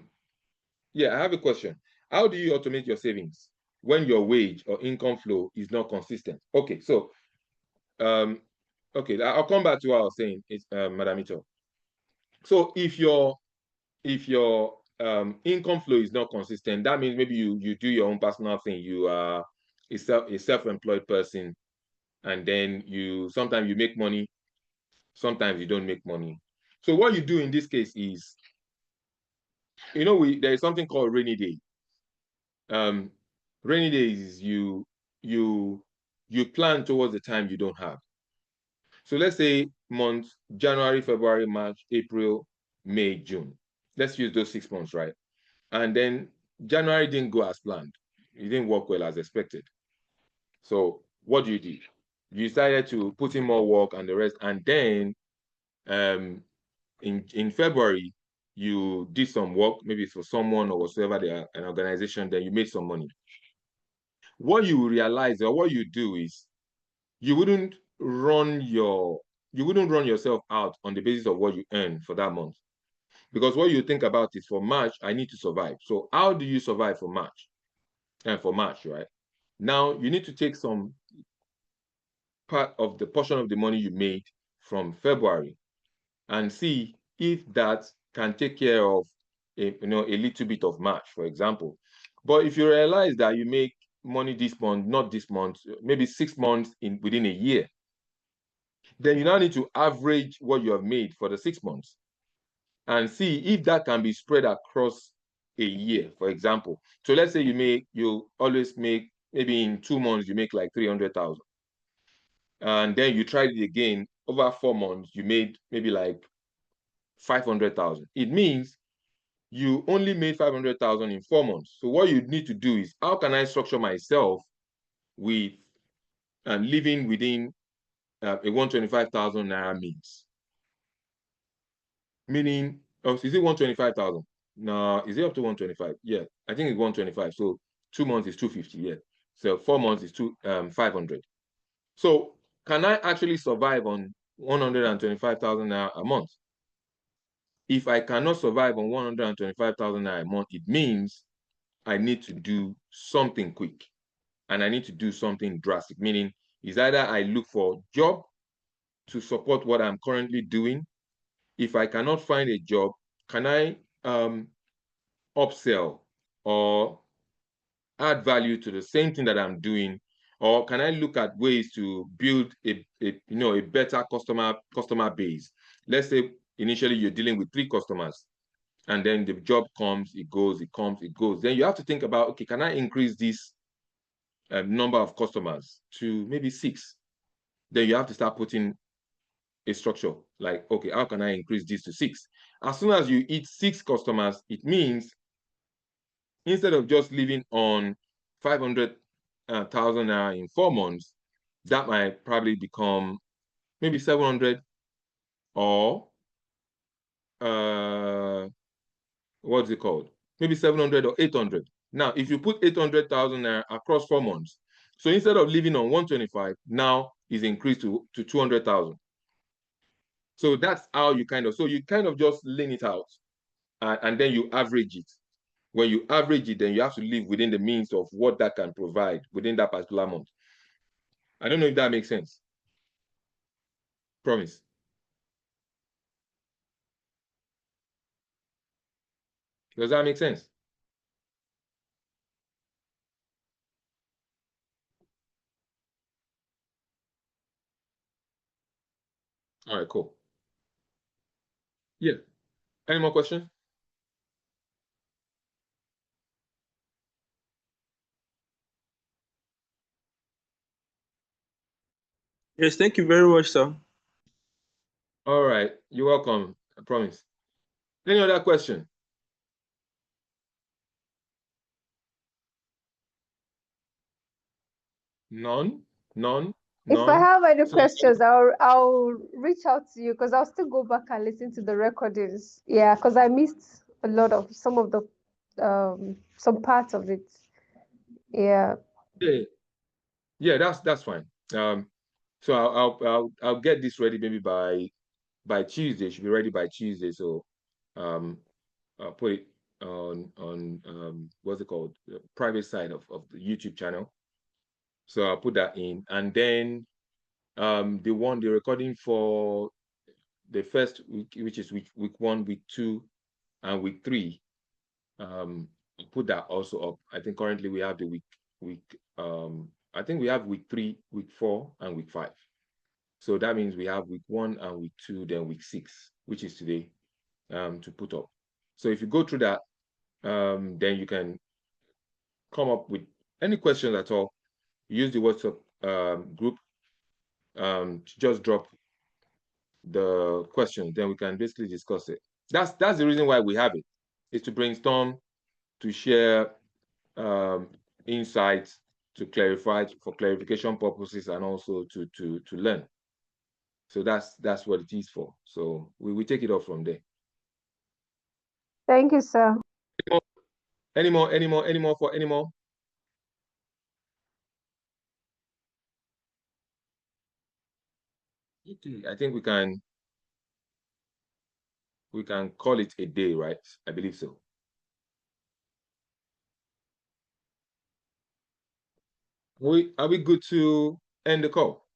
have a question. How do you automate your savings when your wage or income flow is not consistent? Okay, so I'll come back to what I was saying, Madam Ito. So if your income flow is not consistent, that means maybe you do your own personal thing. You are a self-employed person, and then sometimes you make money, sometimes you don't make money. So what you do in this case is, there is something called rainy day. Rainy days is you plan towards the time you don't have. So let's say months January, February, March, April, May, June. Let's use those 6 months, right? And then January didn't go as planned. It didn't work well as expected. So what do? You decided to put in more work and the rest. And then in February, you did some work, maybe for someone or whatsoever, an organization, then you made some money. What you realize or what you do is you wouldn't run yourself out on the basis of what you earn for that month. Because what you think about is, for March, I need to survive. So how do you survive for March? And for March, right? Now you need to take some part of the portion of the money you made from February and see if that can take care of a little bit of March, for example. But if you realize that you make money this month, not this month, maybe 6 months within a year, then you now need to average what you have made for the 6 months and see if that can be spread across a year, for example. So let's say you always make, maybe in 2 months, you make like 300,000. And then you tried it again, over 4 months, you made maybe like 500,000. It means you only made 500,000 in 4 months. So what you need to do is, how can I structure myself with living within a 125,000 naira means? Meaning, is it 125,000? No, is it up to 125? Yeah, I think it's 125. So 2 months is 250. Yeah. So 4 months is 500. So can I actually survive on 125,000 naira a month? If I cannot survive on 125,000 naira a month, it means I need to do something quick and I need to do something drastic. Meaning, is either I look for a job to support what I'm currently doing. If I cannot find a job, can I upsell or add value to the same thing that I'm doing? Or can I look at ways to build a better customer base? Let's say initially you're dealing with 3 customers, and then the job comes, it goes, it comes, it goes. Then you have to think about, okay, can I increase this number of customers to maybe 6? Then you have to start putting a structure like, okay, how can I increase this to 6? As soon as you hit 6 customers, it means instead of just living on 500,000 naira in 4 months, that might probably become maybe 700 or what's it called? Maybe 700 or 800. Now, if you put 800,000 naira across 4 months, so instead of living on 125, now is increased to 200,000. So that's how you kind of just lean it out, and then you average it. When you average it, then you have to live within the means of what that can provide within that particular month. I don't know if that makes sense. Promise. Does that make sense? All right, cool. Yeah. Any more questions? Yes, thank you very much, sir. All right, you're welcome. I promise. Any other question? None, none, If I None? have any So- questions, I'll reach out to you because I'll still go back and listen to the recordings. Yeah, because I missed a lot of some of the some parts of it. Yeah. Yeah, that's fine. So I'll get this ready maybe by Tuesday. It should be ready by Tuesday. So I'll put it on what's it called? The private side of the YouTube channel. So I'll put that in, and then the recording for the first week, which is week 1, week 2, and week 3. I'll put that also up. I think currently we have the I think we have week 3, week 4, and week 5. So that means we have week 1 and week 2, then week 6, which is today, to put up. So if you go through that, then you can come up with any questions at all. Use the WhatsApp group to just drop the question, then we can basically discuss it. That's the reason why we have it, is to brainstorm, to share insights, to clarify for clarification purposes, and also to learn. So that's what it is for. So we take it off from there. Thank you, sir. Any more? Okay, I think we can call it a day, right? I believe so. Are we good to end the call?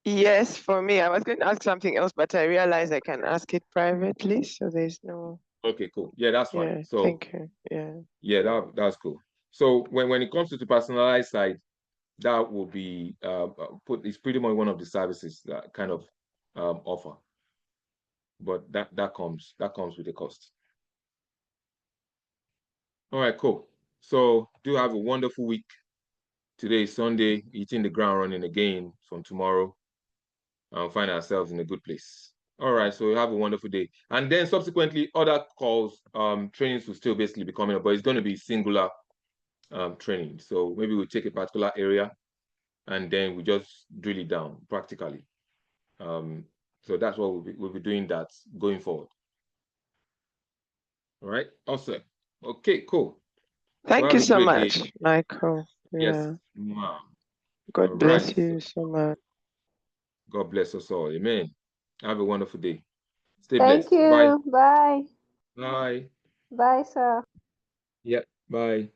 Yes, for me, I was going to ask something else, but I realized I can ask it privately, so there's no. Okay, cool. Yeah, that's fine. Yeah, So thank you. Yeah. yeah, that's cool. So when it comes to the personalized side, that will be it's pretty much one of the services that kind of offer. But that comes with a cost. All right, cool. So do have a wonderful week. Today is Sunday, hitting the ground running again from tomorrow, and find ourselves in a good place. All right, so have a wonderful day. And then subsequently, other calls, trainings will still basically be coming up, but it's going to be singular training. So maybe we'll take a particular area and then we just drill it down practically. So that's what we'll be doing that going forward. All right, awesome. Okay, cool. Thank you have a so great day. much, Michael. Yes, Yeah. ma'am. God All bless right. you so much. God bless us all. Amen. Have a wonderful day. Stay Thank blessed. Bye. you. Bye. Bye. Bye, sir. Yeah. Bye.